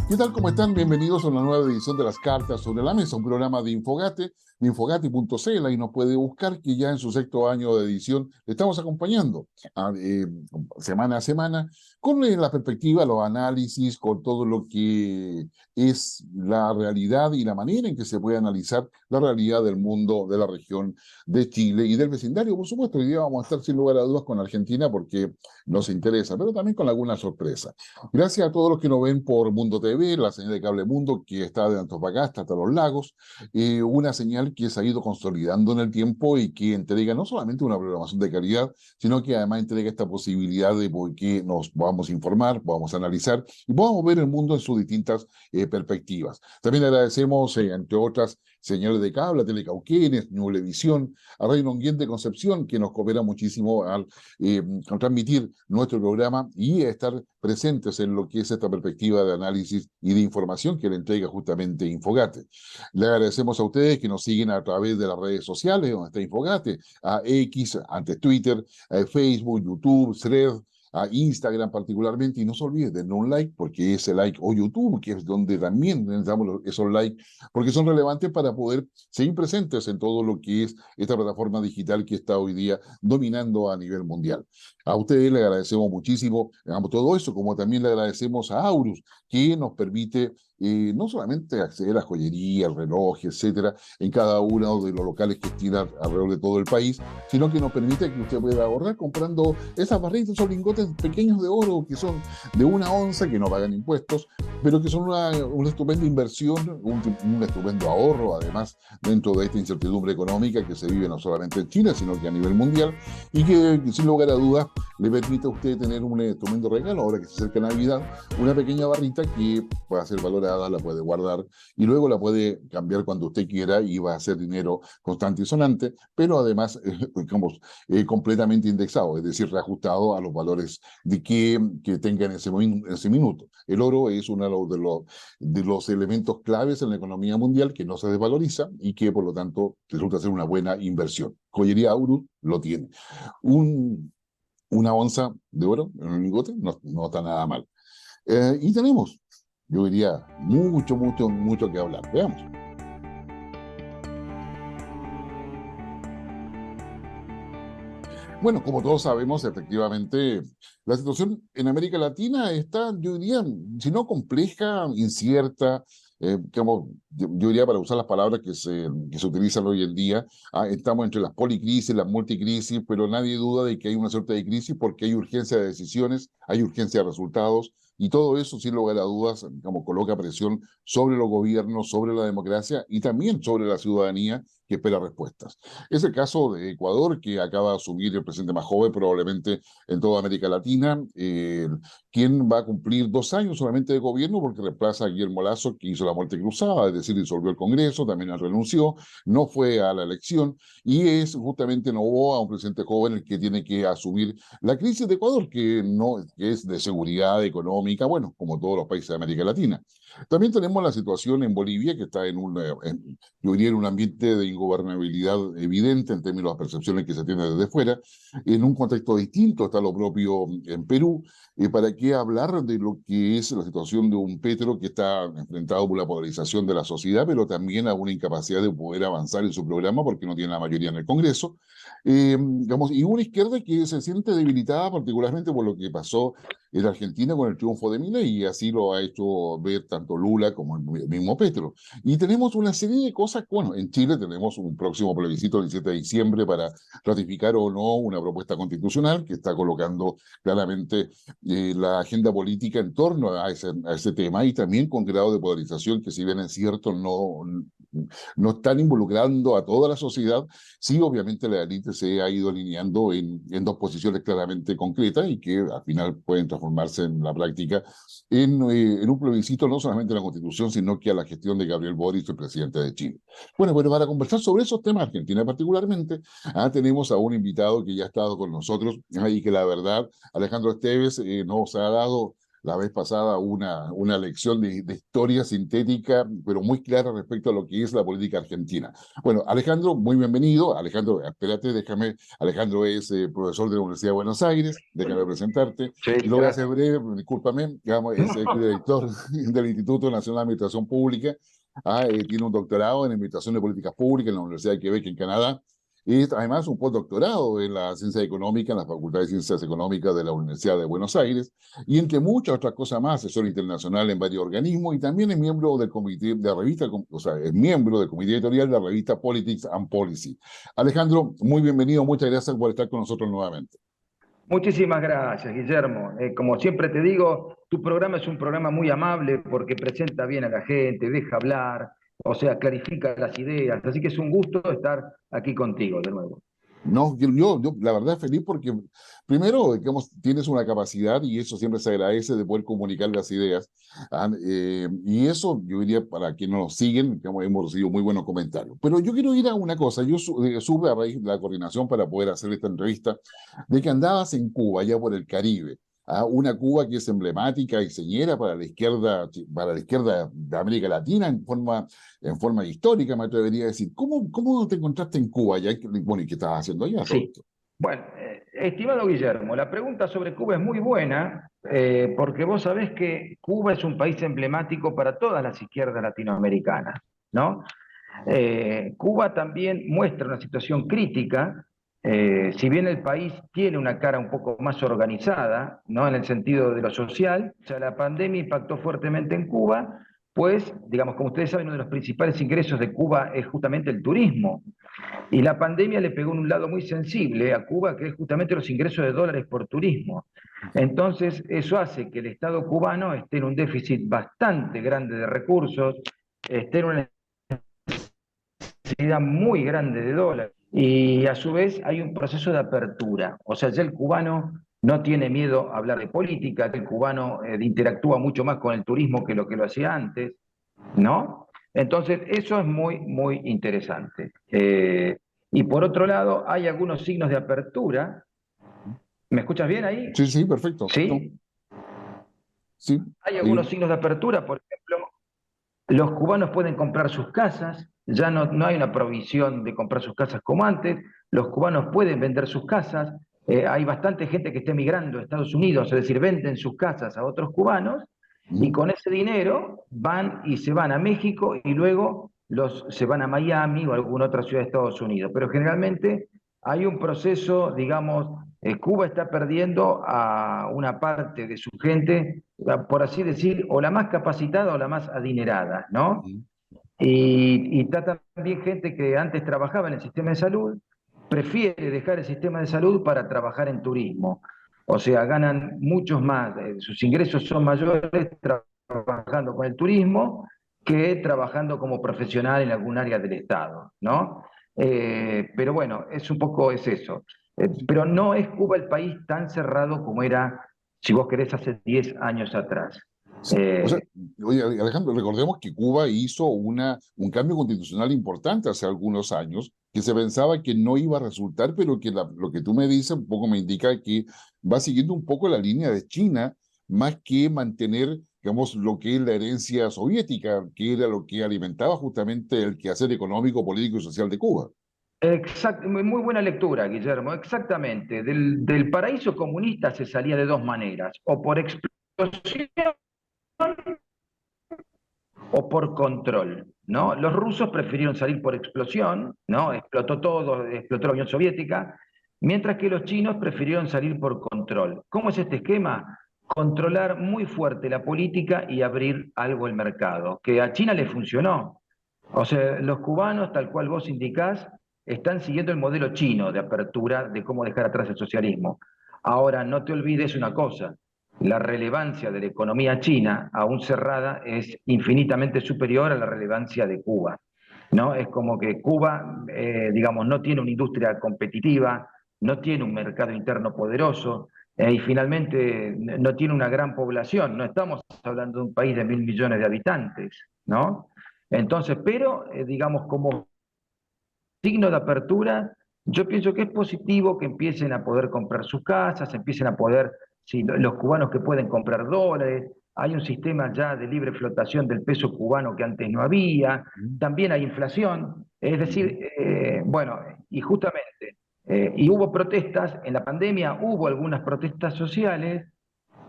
¿Qué tal? ¿Cómo están? Bienvenidos a una nueva edición de Las Cartas sobre la Mesa, un programa de Infogate, de infogate.cl, y nos puede buscar que ya en su sexto año de edición le estamos acompañando semana a semana con la perspectiva, los análisis, con todo lo que es la realidad y la manera en que se puede analizar la realidad del mundo, de la región de Chile y del vecindario, por supuesto. Hoy día vamos a estar sin lugar a dudas con Argentina porque nos interesa, pero también con alguna sorpresa. Gracias a todos los que nos ven por Mundo TV, la señal de Cable Mundo que está de Antofagasta hasta Los Lagos, una señal que se ha ido consolidando en el tiempo y que entrega no solamente una programación de calidad, sino que además entrega esta posibilidad de que nos podamos informar, podamos analizar y podamos ver el mundo en sus distintas perspectivas. También agradecemos, entre otras, señales de cable, a Telecauquenes, Ñublevisión, a Radio Nonguien de Concepción, que nos coopera muchísimo al transmitir nuestro programa y a estar presentes en lo que es esta perspectiva de análisis y de información que le entrega justamente Infogate. Le agradecemos a ustedes que nos siguen a través de las redes sociales, donde está Infogate, a X, antes Twitter, a Facebook, YouTube, Thread, a Instagram particularmente, y no se olviden de un like, porque ese like, o YouTube, que es donde también necesitamos esos likes, porque son relevantes para poder seguir presentes en todo lo que es esta plataforma digital que está hoy día dominando a nivel mundial. A ustedes le agradecemos muchísimo todo eso, como también le agradecemos a Aurus, que nos permite no solamente acceder a joyería, relojes, etcétera, en cada uno de los locales que tiene alrededor de todo el país, sino que nos permite que usted pueda ahorrar comprando esas barritas o lingotes pequeños de oro que son de 1 onza, que no pagan impuestos, pero que son una estupenda inversión, un estupendo ahorro, además, dentro de esta incertidumbre económica que se vive no solamente en China, sino que a nivel mundial, y que, sin lugar a dudas, le permite a usted tener un tremendo regalo, ahora que se acerca Navidad, una pequeña barrita que puede ser valorada, la puede guardar y luego la puede cambiar cuando usted quiera y va a ser dinero constante y sonante, pero además, digamos, completamente indexado, es decir, reajustado a los valores que tenga en ese minuto. El oro es uno de los elementos claves en la economía mundial que no se desvaloriza y que, por lo tanto, resulta ser una buena inversión. Joyería Aurus lo tiene. Un 1 onza de oro en un lingote no está nada mal. Y tenemos, yo diría, mucho que hablar. Veamos. Bueno, como todos sabemos, efectivamente, la situación en América Latina está, yo diría, si no compleja, incierta, yo diría, para usar las palabras que se utilizan hoy en día, estamos entre las policrisis, las multicrisis, pero nadie duda de que hay una suerte de crisis porque hay urgencia de decisiones, hay urgencia de resultados, y todo eso, sin lugar a dudas, como coloca presión sobre los gobiernos, sobre la democracia y también sobre la ciudadanía que espera respuestas. Es el caso de Ecuador, que acaba de asumir el presidente más joven probablemente en toda América Latina, quien va a cumplir 2 años solamente de gobierno porque reemplaza a Guillermo Lasso, que hizo la muerte cruzada, es decir, disolvió el Congreso, también renunció, no fue a la elección, y es justamente Noboa, un presidente joven, el que tiene que asumir la crisis de Ecuador, que es de seguridad económica, bueno, como todos los países de América Latina. También tenemos la situación en Bolivia, que está yo diría, en un ambiente de ingobernabilidad evidente en términos de las percepciones que se tienen desde fuera. En un contexto distinto está lo propio en Perú. ¿Para qué hablar de lo que es la situación de un Petro que está enfrentado por la polarización de la sociedad, pero también a una incapacidad de poder avanzar en su programa porque no tiene la mayoría en el Congreso? Digamos, y una izquierda que se siente debilitada particularmente por lo que pasó en Argentina con el triunfo de Milei, y así lo ha hecho ver tanto Lula como el mismo Petro. Y tenemos una serie de cosas, bueno, en Chile tenemos un próximo plebiscito el 17 de diciembre para ratificar o no una propuesta constitucional que está colocando claramente la agenda política en torno a ese tema, y también con grado de polarización que, si bien es cierto, no están involucrando a toda la sociedad, sí, obviamente la élite se ha ido alineando en dos posiciones claramente concretas y que al final pueden transformarse en la práctica en un plebiscito no solamente a la Constitución, sino que a la gestión de Gabriel Boric, el presidente de Chile. Bueno, pero para conversar sobre esos temas, Argentina particularmente, tenemos a un invitado que ya ha estado con nosotros y que la verdad, Alejandro Esteves, nos ha dado la vez pasada una lección de historia sintética, pero muy clara respecto a lo que es la política argentina. Bueno, Alejandro, muy bienvenido. Alejandro, espérate, déjame. Alejandro es profesor de la Universidad de Buenos Aires, déjame presentarte. Sí, Y lo voy a hacer gracias. breve, discúlpame, digamos, es el director del Instituto Nacional de Administración Pública. Tiene un doctorado en Administración de Políticas Públicas en la Universidad de Quebec, en Canadá. Y además un postdoctorado en la ciencia económica, en la Facultad de Ciencias Económicas de la Universidad de Buenos Aires, y entre muchas otras cosas más, asesor internacional en varios organismos, y también es miembro del comité de la revista, o sea, es miembro del comité editorial de la revista Politics and Policy. Alejandro, muy bienvenido, muchas gracias por estar con nosotros nuevamente. Muchísimas gracias, Guillermo. Como siempre te digo, tu programa es un programa muy amable porque presenta bien a la gente, deja hablar, o sea, clarifica las ideas. Así que es un gusto estar aquí contigo de nuevo. No, la verdad feliz porque primero, digamos, tienes una capacidad y eso siempre se agradece de poder comunicar las ideas. Y eso, yo diría, para quienes nos siguen, digamos, hemos recibido muy buenos comentarios. Pero yo quiero ir a una cosa, supe a raíz de la coordinación para poder hacer esta entrevista, de que andabas en Cuba, allá por el Caribe. Una Cuba que es emblemática y señera para la izquierda de América Latina en forma histórica, me atrevería a decir. ¿Cómo te encontraste en Cuba? Ya, bueno, ¿y qué estabas haciendo allá todo Sí. esto? Bueno, estimado Guillermo, la pregunta sobre Cuba es muy buena porque vos sabés que Cuba es un país emblemático para todas las izquierdas latinoamericanas, ¿no? Cuba también muestra una situación crítica, si bien el país tiene una cara un poco más organizada, ¿no? En el sentido de lo social, o sea, la pandemia impactó fuertemente en Cuba, pues, digamos, como ustedes saben, uno de los principales ingresos de Cuba es justamente el turismo. Y la pandemia le pegó en un lado muy sensible a Cuba, que es justamente los ingresos de dólares por turismo. Entonces, eso hace que el Estado cubano esté en un déficit bastante grande de recursos, esté en una necesidad muy grande de dólares. Y a su vez hay un proceso de apertura. O sea, ya el cubano no tiene miedo a hablar de política, el cubano interactúa mucho más con el turismo que lo hacía antes, ¿no? Entonces, eso es muy, muy interesante. Y por otro lado, hay algunos signos de apertura. ¿Me escuchas bien ahí? Sí, sí, perfecto. No, Sí. sí. Hay eh, algunos signos de apertura, por ejemplo, los cubanos pueden comprar sus casas, ya no hay una provisión de comprar sus casas como antes, los cubanos pueden vender sus casas, hay bastante gente que está emigrando a Estados Unidos, es decir, venden sus casas a otros cubanos y mm, con ese dinero van y se van a México y luego se van a Miami o a alguna otra ciudad de Estados Unidos. Pero generalmente hay un proceso, digamos, Cuba está perdiendo a una parte de su gente, por así decir, o la más capacitada o la más adinerada, ¿no? mm, Y está también gente que antes trabajaba en el sistema de salud, prefiere dejar el sistema de salud para trabajar en turismo. O sea, ganan muchos más, sus ingresos son mayores trabajando con el turismo que trabajando como profesional en algún área del Estado, ¿no? Pero bueno, es un poco es eso. Pero no es Cuba el país tan cerrado como era, si vos querés, hace 10 años atrás. sí. O sea, Eh, oye, Alejandro, recordemos que Cuba hizo un cambio constitucional importante hace algunos años, que se pensaba que no iba a resultar, pero que lo que tú me dices un poco me indica que va siguiendo un poco la línea de China, más que mantener, digamos, lo que es la herencia soviética, que era lo que alimentaba justamente el quehacer económico, político y social de Cuba. Exacto, muy buena lectura, Guillermo. Exactamente. Del paraíso comunista se salía de dos maneras, o por explosión o por control, ¿no? Los rusos prefirieron salir por explosión, ¿no? Explotó todo, explotó la Unión Soviética, mientras que los chinos prefirieron salir por control. ¿Cómo es este esquema? Controlar muy fuerte la política y abrir algo el mercado, que a China le funcionó. O sea, los cubanos, tal cual vos indicás, están siguiendo el modelo chino de apertura de cómo dejar atrás el socialismo. Ahora, no te olvides una cosa, la relevancia de la economía china, aún cerrada, es infinitamente superior a la relevancia de Cuba, ¿no? Es como que Cuba, digamos, no tiene una industria competitiva, no tiene un mercado interno poderoso, y finalmente no tiene una gran población. No estamos hablando de un país de 1.000 millones de habitantes, ¿no? Entonces, pero, digamos, como signo de apertura, yo pienso que es positivo que empiecen a poder comprar sus casas, empiecen a poder si los cubanos que pueden comprar dólares, hay un sistema ya de libre flotación del peso cubano que antes no había, también hay inflación, es decir, bueno, y justamente, y hubo protestas, en la pandemia hubo algunas protestas sociales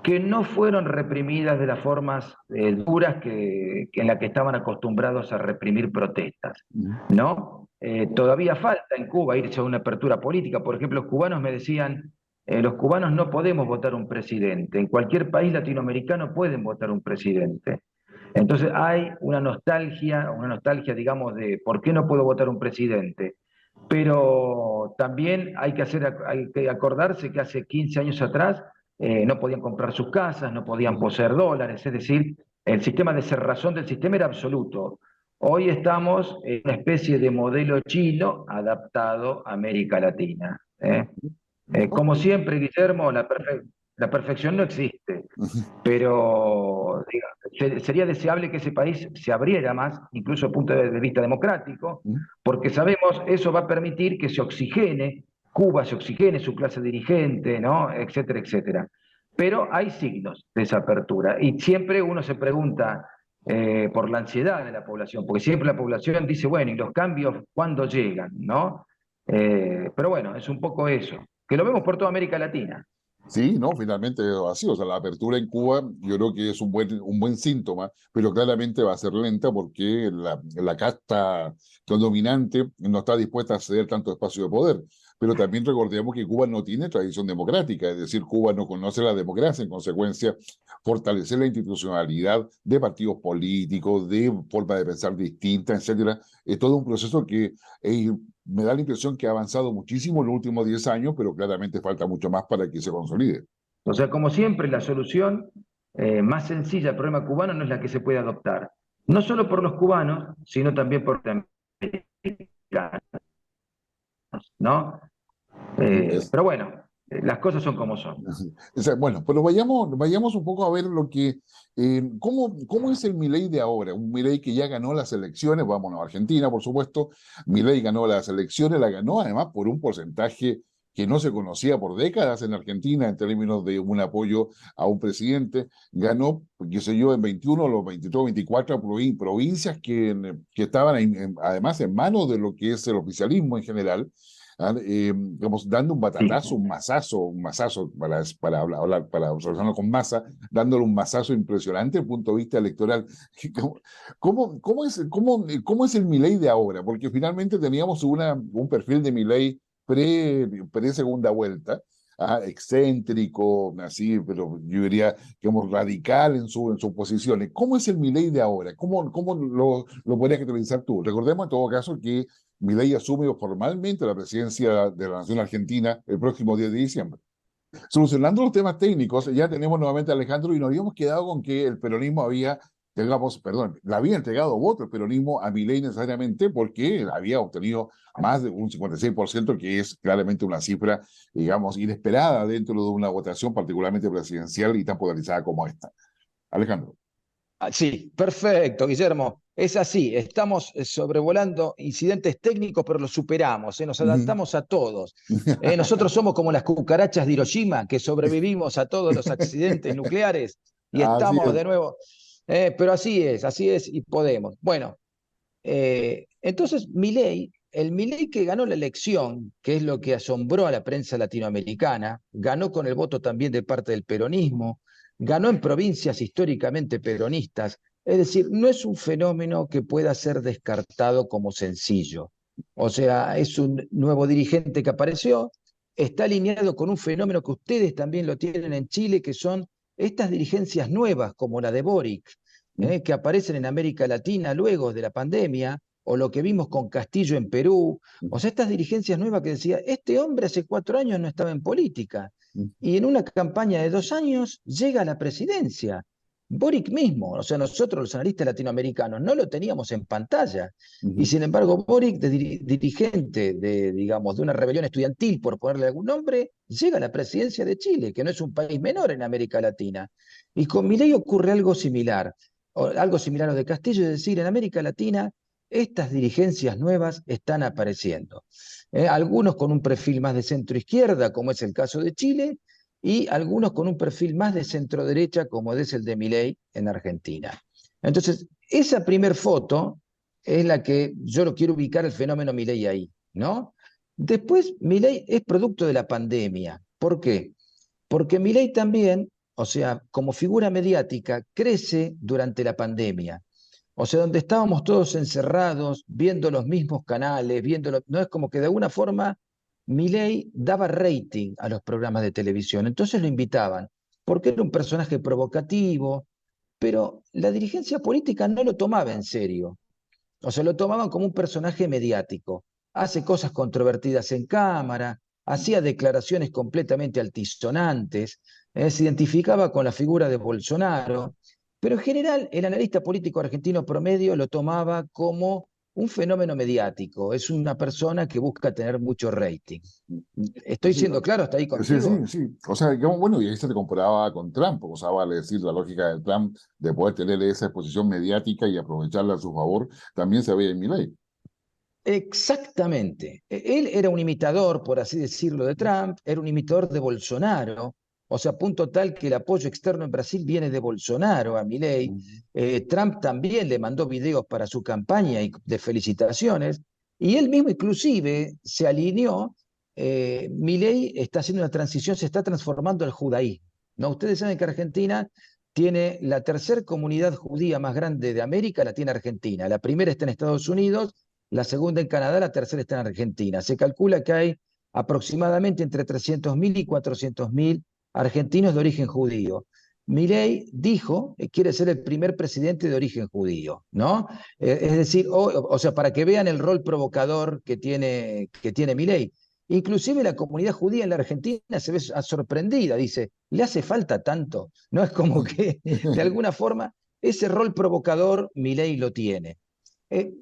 que no fueron reprimidas de las formas duras que en las que estaban acostumbrados a reprimir protestas, ¿no? Todavía falta en Cuba irse a una apertura política. Por ejemplo, los cubanos me decían, los cubanos no podemos votar un presidente. En cualquier país latinoamericano pueden votar un presidente. Entonces hay una nostalgia, digamos, de por qué no puedo votar un presidente. Pero también hay que acordarse que hace 15 años atrás no podían comprar sus casas, no podían poseer dólares, es decir, el sistema de cerrazón del sistema era absoluto. Hoy estamos en una especie de modelo chino adaptado a América Latina. Como Ok. siempre, Guillermo, la perfección no existe, pero sería deseable que ese país se abriera más, incluso desde el punto de vista democrático, porque sabemos eso va a permitir que se oxigene, Cuba se oxigene su clase dirigente, ¿no? Etcétera, etcétera. Pero hay signos de esa apertura y siempre uno se pregunta por la ansiedad de la población, porque siempre la población dice, bueno, ¿y los cambios cuándo llegan, no? Pero bueno, es un poco eso, que lo vemos por toda América Latina. Sí, no, finalmente así, o sea, la apertura en Cuba yo creo que es un buen síntoma, pero claramente va a ser lenta porque la casta dominante no está dispuesta a ceder tanto espacio de poder. Pero también recordemos que Cuba no tiene tradición democrática, es decir, Cuba no conoce la democracia, en consecuencia, fortalecer la institucionalidad de partidos políticos, de forma de pensar distinta, etcétera, es todo un proceso que me da la impresión que ha avanzado muchísimo en los últimos 10 años, pero claramente falta mucho más para que se consolide. O sea, como siempre, la solución más sencilla al problema cubano no es la que se puede adoptar. No solo por los cubanos, sino también por los americanos, ¿no? Es, Pero bueno, las cosas son como son. o sea, bueno, pero vayamos un poco a ver cómo es el Milei de ahora, un Milei que ya ganó las elecciones, vámonos a Argentina, por supuesto. Milei ganó las elecciones, la ganó además por un porcentaje que no se conocía por décadas en Argentina en términos de un apoyo a un presidente. Ganó, qué sé yo, en 21 o los 23 o 24 provincias que estaban además en manos de lo que es el oficialismo en general. Digamos, dando un Sí. batatazo, un masazo para relacionarlo con masa, dándole un masazo impresionante desde el punto de vista electoral. ¿Cómo es el Milei de ahora? Porque finalmente teníamos un perfil de Milei pre-segunda vuelta, excéntrico, así, pero yo diría, digamos, radical en sus posiciones. ¿Cómo es el Milei de ahora? ¿Cómo lo podrías categorizar tú? Recordemos en todo caso que Milei asume formalmente la presidencia de la Nación Argentina el próximo 10 de diciembre. Solucionando los temas técnicos, ya tenemos nuevamente a Alejandro y nos habíamos quedado con que el peronismo le había entregado voto el peronismo a Milei necesariamente porque había obtenido más de un 56%, que es claramente una cifra, digamos, inesperada dentro de una votación particularmente presidencial y tan polarizada como esta. Alejandro. Sí, perfecto, Guillermo. Es así, estamos sobrevolando incidentes técnicos, pero los superamos, nos adaptamos a todos. Nosotros somos como las cucarachas de Hiroshima, que sobrevivimos a todos los accidentes nucleares y Así estamos es. de nuevo. Pero así es y podemos. Bueno, entonces Milei, el Milei que ganó la elección, que es lo que asombró a la prensa latinoamericana, ganó con el voto también de parte del peronismo, ganó en provincias históricamente peronistas, es decir, no es un fenómeno que pueda ser descartado como sencillo. O sea, es un nuevo dirigente que apareció, está alineado con un fenómeno que ustedes también lo tienen en Chile, que son estas dirigencias nuevas, como la de Boric, que aparecen en América Latina luego de la pandemia, o lo que vimos con Castillo en Perú, o sea, estas dirigencias nuevas que decía, este hombre hace 4 años no estaba en política, y en una campaña de 2 años llega a la presidencia. Boric mismo, o sea, nosotros los analistas latinoamericanos no lo teníamos en pantalla, y sin embargo Boric, dirigente digamos, de una rebelión estudiantil, por ponerle algún nombre, llega a la presidencia de Chile, que no es un país menor en América Latina. Y con Milei ocurre algo similar a lo de Castillo, es decir, en América Latina estas dirigencias nuevas están apareciendo. Algunos con un perfil más de centro izquierda, como es el caso de Chile, y algunos con un perfil más de centro-derecha, como es el de Milei en Argentina. Entonces, esa primer foto es la que yo lo quiero ubicar el fenómeno Milei ahí, ¿no? Después, Milei es producto de la pandemia. ¿Por qué? Porque Milei también, o sea, como figura mediática, crece durante la pandemia. O sea, donde estábamos todos encerrados, viendo los mismos canales, no es como que de alguna forma Milei daba rating a los programas de televisión, entonces lo invitaban, porque era un personaje provocativo, pero la dirigencia política no lo tomaba en serio. O sea, lo tomaban como un personaje mediático. Hace cosas controvertidas en cámara, hacía declaraciones completamente altisonantes, se identificaba con la figura de Bolsonaro, pero en general el analista político argentino promedio lo tomaba como un fenómeno mediático. Es una persona que busca tener mucho rating. ¿Estoy Sí, siendo claro hasta ahí sí, sí, contigo? sí. O sea, digamos, bueno, y ahí se te comparaba con Trump, o sea, vale decir, la lógica de Trump de poder tener esa exposición mediática y aprovecharla a su favor, también se ve en Milei. Exactamente. Él era un imitador, por así decirlo, de Trump, era un imitador de Bolsonaro, o sea, a punto tal que el apoyo externo en Brasil viene de Bolsonaro a Milei. Trump también le mandó videos para su campaña y de felicitaciones, y él mismo inclusive se alineó. Milei está haciendo una transición, se está transformando al judaísmo, ¿no? Ustedes saben que Argentina tiene la tercera comunidad judía más grande de América, la tiene Argentina. La primera está en Estados Unidos, la segunda en Canadá, la tercera está en Argentina. Se calcula que hay aproximadamente entre 300.000 y 400.000 argentinos de origen judío. Milei dijo que quiere ser el primer presidente de origen judío, ¿no? Es decir, o sea, para que vean el rol provocador que tiene Milei. Inclusive la comunidad judía en la Argentina se ve sorprendida, dice, ¿le hace falta tanto? No es como que de alguna forma ese rol provocador Milei lo tiene.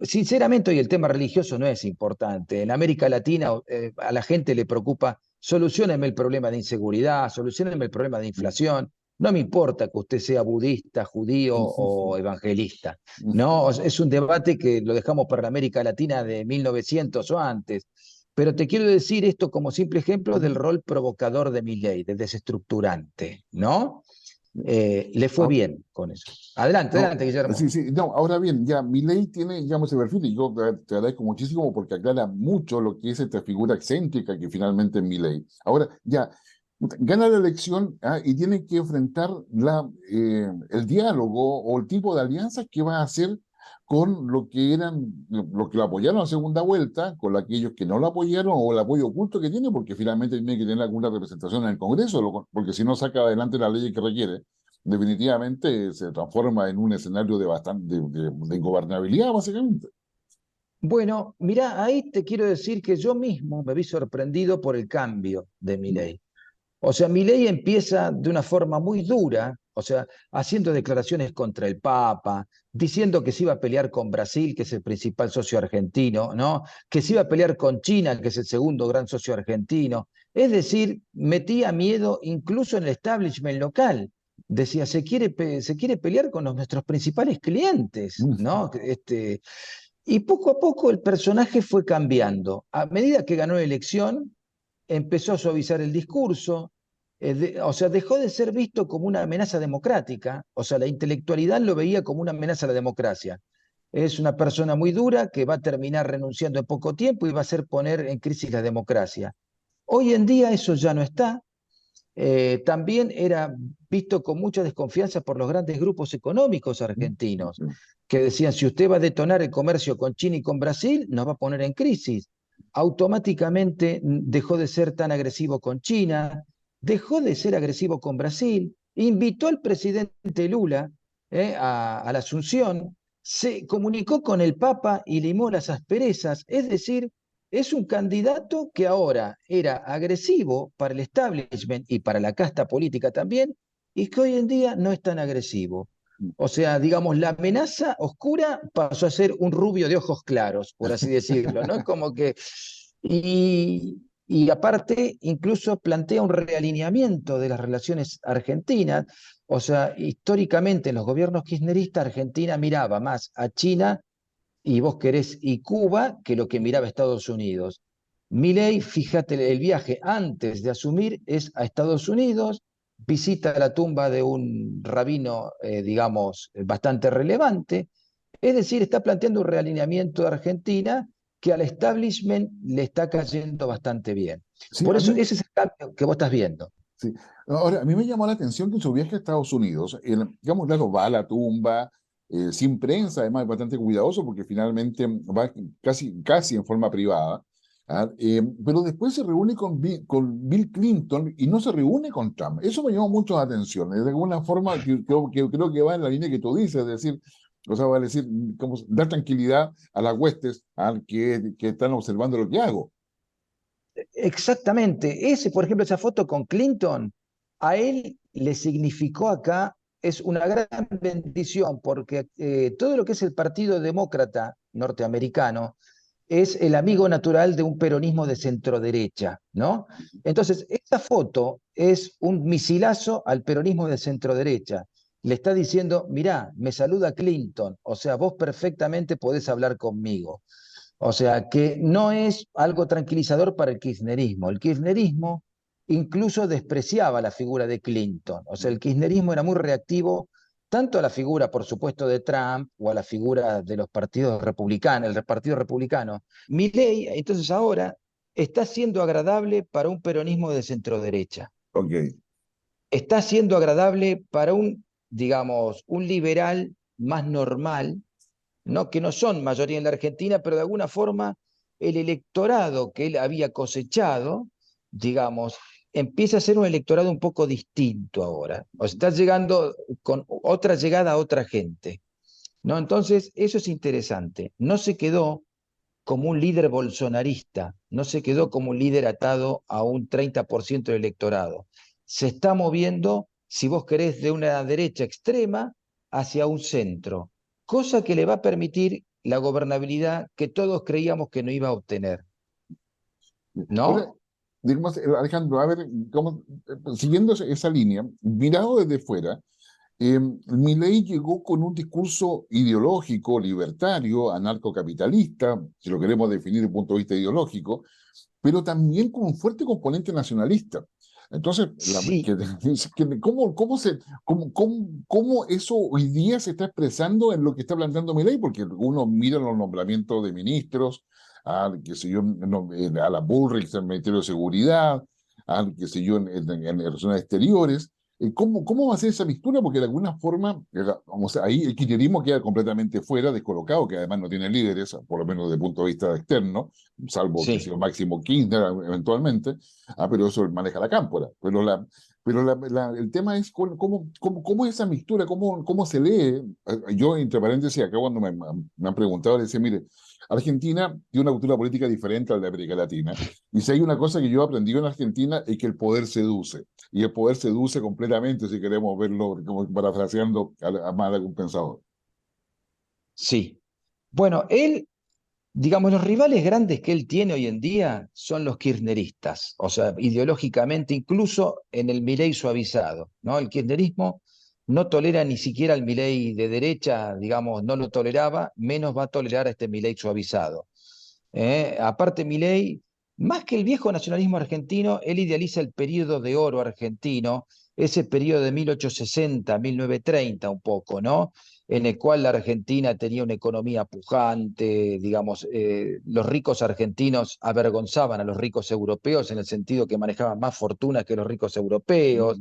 Sinceramente, hoy el tema religioso no es importante. En América Latina a la gente le preocupa, solucionenme el problema de inseguridad, solucionenme el problema de inflación. No me importa que usted sea budista, judío o evangelista. No, es un debate que lo dejamos para la América Latina de 1900 o antes. Pero te quiero decir esto como simple ejemplo del rol provocador de Milei, de desestructurante, ¿no? Le fue bien con eso. Adelante, No, adelante, Guillermo. sí, sí, no, ahora bien, ya Milei tiene, digamos, ese perfil y yo te agradezco muchísimo porque aclara mucho lo que es esta figura excéntrica que finalmente es Milei. Ahora, ya, gana la elección y tiene que enfrentar el diálogo o el tipo de alianzas que va a hacer con lo que eran, lo que lo apoyaron en segunda vuelta, con aquellos que no lo apoyaron o el apoyo oculto que tiene, porque finalmente tiene que tener alguna representación en el Congreso, porque si no saca adelante la ley que requiere definitivamente se transforma en un escenario de bastante de ingobernabilidad, básicamente. Bueno, mirá, ahí te quiero decir que yo mismo me vi sorprendido por el cambio de Milei. O sea, Milei empieza de una forma muy dura, o sea, haciendo declaraciones contra el Papa, diciendo que se iba a pelear con Brasil, que es el principal socio argentino, ¿no? Que se iba a pelear con China, que es el segundo gran socio argentino. Es decir, metía miedo incluso en el establishment local. Decía, se quiere pelear con nuestros principales clientes, ¿no? Y poco a poco el personaje fue cambiando. A medida que ganó la elección, empezó a suavizar el discurso, o sea, dejó de ser visto como una amenaza democrática, o sea, la intelectualidad lo veía como una amenaza a la democracia. Es una persona muy dura que va a terminar renunciando en poco tiempo y va a hacer poner en crisis la democracia. Hoy en día eso ya no está. También era visto con mucha desconfianza por los grandes grupos económicos argentinos, que decían, si usted va a detonar el comercio con China y con Brasil, nos va a poner en crisis. Automáticamente dejó de ser tan agresivo con China, dejó de ser agresivo con Brasil, invitó al presidente Lula a la Asunción, se comunicó con el Papa y limó las asperezas, es decir, es un candidato que ahora era agresivo para el establishment y para la casta política también, y que hoy en día no es tan agresivo. O sea, digamos, la amenaza oscura pasó a ser un rubio de ojos claros, por así decirlo, ¿no? Como que. Y aparte, incluso plantea un realineamiento de las relaciones argentinas. O sea, históricamente en los gobiernos kirchneristas, Argentina miraba más a China y vos querés y Cuba que lo que miraba Estados Unidos. Milei, fíjate, el viaje antes de asumir es a Estados Unidos, visita la tumba de un rabino, digamos, bastante relevante, es decir, está planteando un realineamiento de Argentina que al establishment le está cayendo bastante bien. Sí, Por a eso, mí, ese es el cambio que vos estás viendo. sí. Ahora, a mí me llamó la atención que en su viaje a Estados Unidos, digamos, claro, va a la tumba, sin prensa, además, bastante cuidadoso, porque finalmente va casi en forma privada. ¿Ah? Pero después se reúne con Bill Clinton y no se reúne con Trump. Eso me llamó mucho la atención. De alguna forma, creo que va en la línea que tú dices, es decir, o sea, va a decir, como dar tranquilidad a las huestes que están observando lo que hago. Exactamente. Ese, por ejemplo, esa foto con Clinton, a él le significó acá, es una gran bendición, porque todo lo que es el Partido Demócrata norteamericano es el amigo natural de un peronismo de centro-derecha, ¿no? Entonces, esta foto es un misilazo al peronismo de centro-derecha. Le está diciendo, mirá, me saluda Clinton, o sea, vos perfectamente podés hablar conmigo. O sea, que no es algo tranquilizador para el kirchnerismo. El kirchnerismo incluso despreciaba la figura de Clinton. O sea, el kirchnerismo era muy reactivo tanto a la figura, por supuesto, de Trump o a la figura de los partidos republicanos, el Partido Republicano. Milei, entonces ahora, está siendo agradable para un peronismo de centroderecha. Ok. Está siendo agradable para un, digamos, un liberal más normal, ¿no? Que no son mayoría en la Argentina, pero de alguna forma el electorado que él había cosechado, digamos, empieza a ser un electorado un poco distinto ahora. O sea, está llegando con otra llegada a otra gente, ¿no? Entonces, eso es interesante. No se quedó como un líder bolsonarista, no se quedó como un líder atado a un 30% del electorado. Se está moviendo, si vos querés, de una derecha extrema hacia un centro, cosa que le va a permitir la gobernabilidad que todos creíamos que no iba a obtener, Ahora, ¿no? digamos, Alejandro, a ver, siguiendo esa línea, mirado desde fuera, Milei llegó con un discurso ideológico, libertario, anarcocapitalista, si lo queremos definir desde el punto de vista ideológico, pero también con un fuerte componente nacionalista. Entonces, Sí, ¿cómo eso hoy día se está expresando en lo que está planteando Milei? Porque uno mira los nombramientos de ministros, qué sé yo, a la Bullrich en el Ministerio de Seguridad, qué sé yo, en Relaciones Exteriores. ¿Cómo va a ser esa mixtura? Porque de alguna forma, o sea, ahí el kirchnerismo queda completamente fuera, descolocado, que además no tiene líderes, por lo menos desde el punto de vista externo, salvo que sea sí. Máximo Kirchner eventualmente, pero eso maneja la cámpora. El tema es cómo es esa mixtura, cómo se lee. Yo, entre paréntesis, acá cuando me han preguntado, le decía, mire, Argentina tiene una cultura política diferente a la de América Latina, y si hay una cosa que yo he aprendido en Argentina es que el poder seduce, y el poder seduce completamente, si queremos verlo como parafraseando a más de algún pensador. Sí. Bueno, él, digamos, los rivales grandes que él tiene hoy en día son los kirchneristas, o sea, ideológicamente, incluso en el Milei suavizado, ¿no? El kirchnerismo no tolera ni siquiera al Milei de derecha, digamos, no lo toleraba, menos va a tolerar a este Milei suavizado. Aparte, Milei, más que el viejo nacionalismo argentino, él idealiza el periodo de oro argentino, ese periodo de 1860, 1930 un poco, ¿no? En el cual la Argentina tenía una economía pujante, digamos, los ricos argentinos avergonzaban a los ricos europeos en el sentido que manejaban más fortuna que los ricos europeos.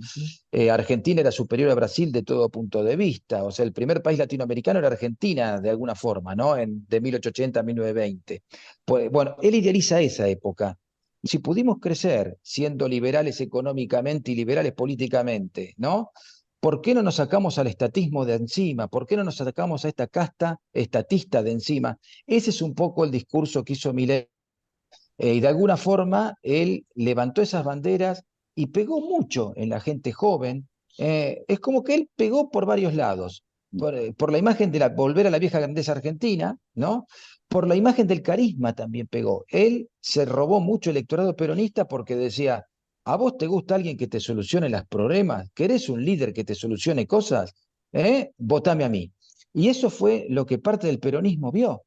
Argentina era superior a Brasil de todo punto de vista, o sea, el primer país latinoamericano era Argentina de alguna forma, ¿no? De 1880 a 1920. Pues, bueno, él idealiza esa época. Si pudimos crecer siendo liberales económicamente y liberales políticamente, ¿no? ¿Por qué no nos sacamos al estatismo de encima? ¿Por qué no nos sacamos a esta casta estatista de encima? Ese es un poco el discurso que hizo Milei. Y de alguna forma él levantó esas banderas y pegó mucho en la gente joven. Es como que él pegó por varios lados. Por la imagen de volver a la vieja grandeza argentina, ¿no? Por la imagen del carisma también pegó. Él se robó mucho electorado peronista porque decía, ¿a vos te gusta alguien que te solucione los problemas? ¿Querés un líder que te solucione cosas? Votame a mí. Y eso fue lo que parte del peronismo vio.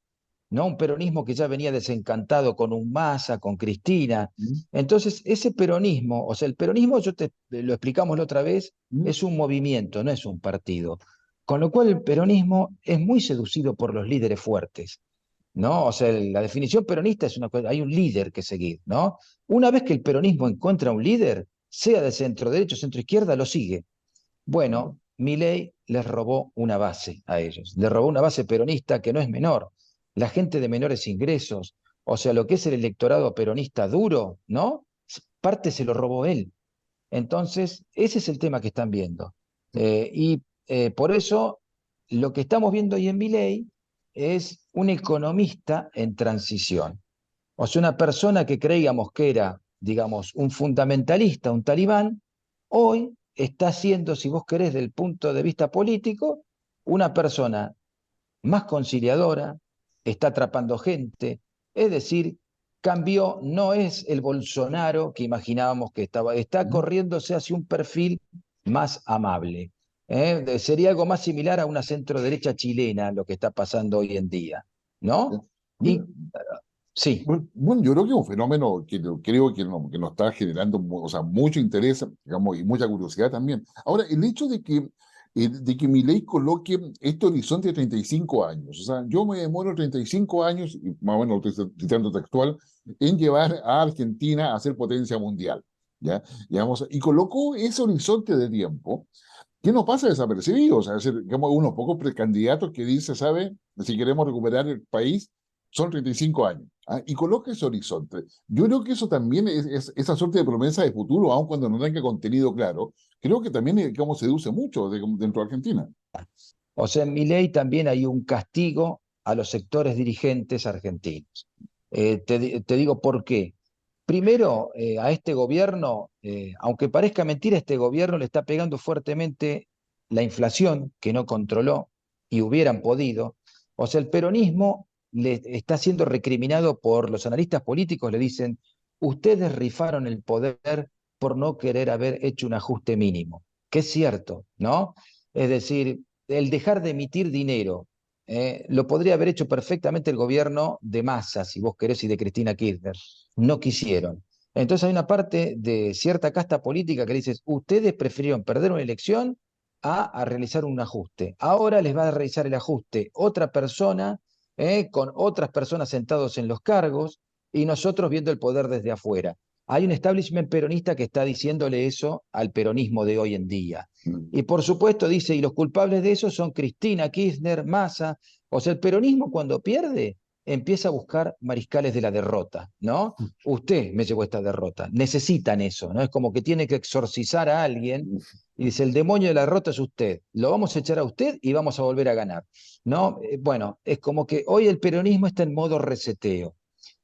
¿no? Un peronismo que ya venía desencantado con un Massa, con Cristina. Mm, Entonces, ese peronismo, o sea, el peronismo, lo explicamos la otra vez, mm, es un movimiento, no es un partido. Con lo cual el peronismo es muy seducido por los líderes fuertes, ¿no? O sea, la definición peronista es una cosa, hay un líder que seguir, ¿no? Una vez que el peronismo encuentra un líder, sea de centro derecho, centro izquierda, lo sigue. Bueno, Milei les robó una base a ellos, les robó una base peronista que no es menor. La gente de menores ingresos, o sea, lo que es el electorado peronista duro, ¿no? Parte se lo robó él. Entonces, ese es el tema que están viendo. Por eso, lo que estamos viendo hoy en Milei es un economista en transición. O sea, una persona que creíamos que era, digamos, un fundamentalista, un talibán, hoy está siendo, si vos querés, desde el punto de vista político, una persona más conciliadora, está atrapando gente, es decir, cambió, no es el Bolsonaro que imaginábamos que estaba, está mm, corriéndose hacia un perfil más amable. Sería algo más similar a una centro-derecha chilena lo que está pasando hoy en día, ya. ¿no? Mira, Y sí. bueno, yo creo que es un fenómeno creo que nos está generando o sea, mucho interés, digamos, y mucha curiosidad también. Ahora, el hecho de que Milei coloque este horizonte de 35 años, o sea, yo me demoro 35 años, y más o menos lo estoy citando textual, en llevar a Argentina a ser potencia mundial, ¿ya? Digamos, y colocó ese horizonte de tiempo que no pasa desapercibido. O sea, es decir, digamos, unos pocos precandidatos que dice, ¿sabe? Si queremos recuperar el país, son 35 años. ¿Ah? Y coloca ese horizonte. Yo creo que eso también es esa suerte de promesa de futuro, aun cuando no tenga contenido claro, creo que también, digamos, seduce mucho dentro de Argentina. O sea, en mi ley también hay un castigo a los sectores dirigentes argentinos. Te digo por qué. Primero, a este gobierno, aunque parezca mentira, este gobierno le está pegando fuertemente la inflación que no controló y hubieran podido. O sea, el peronismo le está siendo recriminado por los analistas políticos, le dicen, ustedes rifaron el poder por no querer haber hecho un ajuste mínimo, que es cierto, ¿no? Es decir, el dejar de emitir dinero, lo podría haber hecho perfectamente el gobierno de Massa, si vos querés, y de Cristina Kirchner. No quisieron. Entonces hay una parte de cierta casta política que dices, ustedes prefirieron perder una elección a realizar un ajuste. Ahora les va a realizar el ajuste otra persona, con otras personas sentados en los cargos y nosotros viendo el poder desde afuera. Hay un establishment peronista que está diciéndole eso al peronismo de hoy en día. Mm. Y por supuesto dice, y los culpables de eso son Cristina Kirchner, Massa. O sea, el peronismo cuando pierde empieza a buscar mariscales de la derrota, ¿no? Usted me llevó esta derrota. Necesitan eso, ¿no? Es como que tiene que exorcizar a alguien y dice, el demonio de la derrota es usted. Lo vamos a echar a usted y vamos a volver a ganar, ¿no? Bueno, es como que hoy el peronismo está en modo reseteo.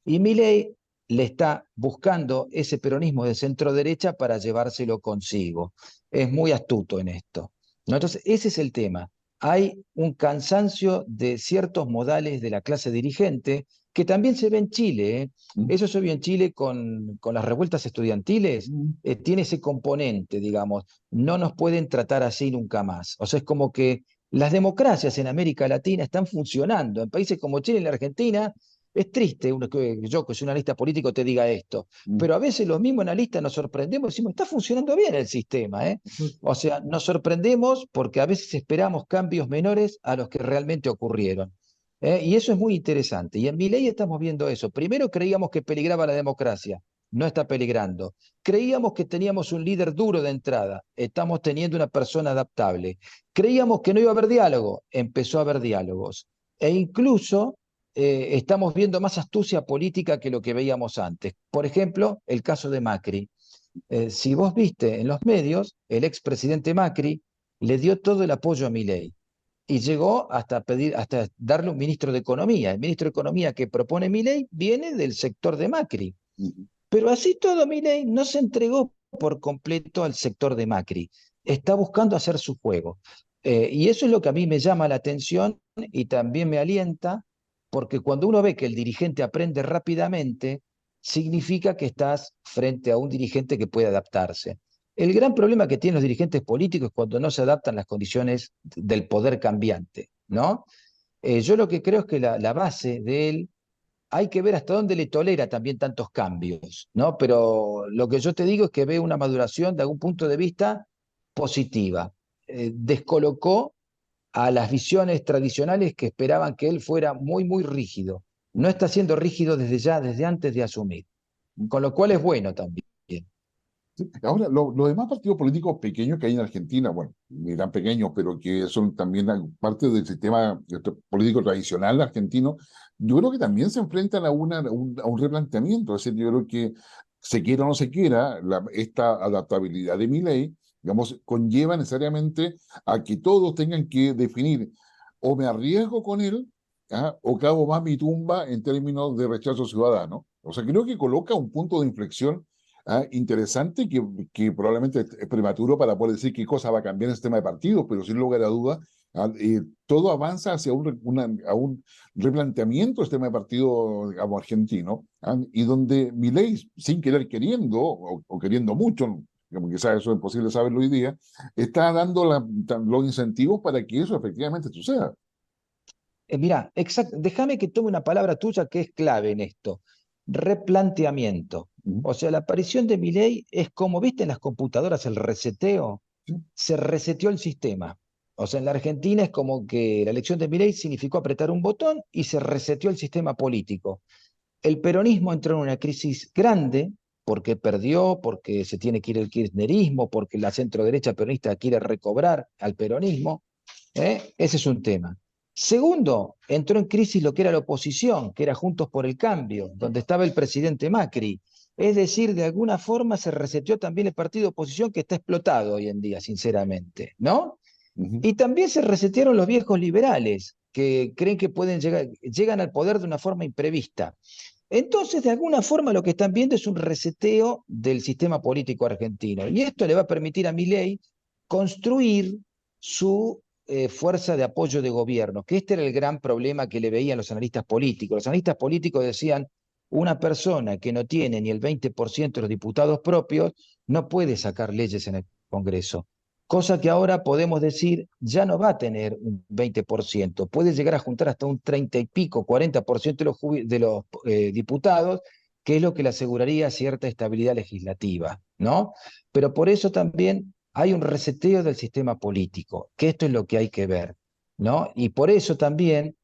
Y Milei le está buscando ese peronismo de centro derecha para llevárselo consigo. Es muy astuto en esto, ¿no? Entonces, ese es el tema. Hay un cansancio de ciertos modales de la clase dirigente que también se ve en Chile. ¿Eh? Mm, Eso se vio en Chile con las revueltas estudiantiles. mm, Tiene ese componente, digamos. No nos pueden tratar así nunca más. O sea, es como que las democracias en América Latina están funcionando. En países como Chile y la Argentina es triste que yo, que soy un analista político, te diga esto, mm, pero a veces los mismos analistas nos sorprendemos y decimos, está funcionando bien el sistema, ¿eh? O sea, nos sorprendemos porque a veces esperamos cambios menores a los que realmente ocurrieron. Y eso es muy interesante. Y en mi ley estamos viendo eso. Primero creíamos que peligraba la democracia, no está peligrando. Creíamos que teníamos un líder duro de entrada, estamos teniendo una persona adaptable. Creíamos que no iba a haber diálogo, empezó a haber diálogos. E incluso estamos viendo más astucia política que lo que veíamos antes. Por ejemplo, el caso de Macri. Si vos viste en los medios, el expresidente Macri le dio todo el apoyo a Milei y llegó hasta pedir, hasta darle un ministro de Economía. El ministro de Economía que propone Milei viene del sector de Macri. mm, Pero así todo, Milei no se entregó por completo al sector de Macri. Está buscando hacer su juego. Y eso es lo que a mí me llama la atención y también me alienta, porque cuando uno ve que el dirigente aprende rápidamente, significa que estás frente a un dirigente que puede adaptarse. El gran problema que tienen los dirigentes políticos es cuando no se adaptan a las condiciones del poder cambiante, ¿no? Yo lo que creo es que la base de él, hay que ver hasta dónde le tolera también tantos cambios, ¿no? Pero lo que yo te digo es que ve una maduración de algún punto de vista positiva. Descolocó a las visiones tradicionales que esperaban que él fuera muy, muy rígido. No está siendo rígido desde ya, desde antes de asumir, con lo cual es bueno también. Sí. Ahora, los demás partidos políticos pequeños que hay en Argentina, bueno, ni tan pequeños, pero que son también parte del sistema político tradicional argentino, yo creo que también se enfrentan a un replanteamiento. Es decir, yo creo que se quiera o no se quiera, esta adaptabilidad de Milei, digamos, conlleva necesariamente a que todos tengan que definir o me arriesgo con él, ¿ah? O cavo más mi tumba en términos de rechazo ciudadano. O sea, creo que coloca un punto de inflexión interesante que probablemente es prematuro para poder decir qué cosa va a cambiar en el sistema de partidos, pero sin lugar a dudas, todo avanza hacia a un replanteamiento del sistema de partido, digamos, argentino, y donde Milei, sin querer queriendo, o queriendo mucho, como quizás eso es imposible saberlo hoy día, está dando los incentivos para que eso efectivamente suceda. Mira, déjame que tome una palabra tuya que es clave en esto. Replanteamiento. Ujú. O sea, la aparición de Milei es como, viste en las computadoras el reseteo, Sí. se reseteó el sistema. O sea, en la Argentina es como que la elección de Milei significó apretar un botón y se reseteó el sistema político. El peronismo entró en una crisis grande porque perdió, porque se tiene que ir el kirchnerismo, porque la centroderecha peronista quiere recobrar al peronismo. Ese es un tema. Segundo, entró en crisis lo que era la oposición, que era Juntos por el Cambio, donde estaba el presidente Macri. Es decir, de alguna forma se reseteó también el partido de oposición que está explotado hoy en día, sinceramente, ¿no? Ujú. Y también se resetearon los viejos liberales, que creen que pueden llegan al poder de una forma imprevista. Entonces, de alguna forma, lo que están viendo es un reseteo del sistema político argentino. Y esto le va a permitir a Milei construir su fuerza de apoyo de gobierno, que este era el gran problema que le veían los analistas políticos. Los analistas políticos decían, una persona que no tiene ni el 20% de los diputados propios no puede sacar leyes en el Congreso. Cosa que ahora podemos decir ya no va a tener un 20%, puede llegar a juntar hasta un 30 y pico, 40% de los diputados, que es lo que le aseguraría cierta estabilidad legislativa, ¿no? Pero por eso también hay un reseteo del sistema político, que esto es lo que hay que ver, ¿no? Y por eso también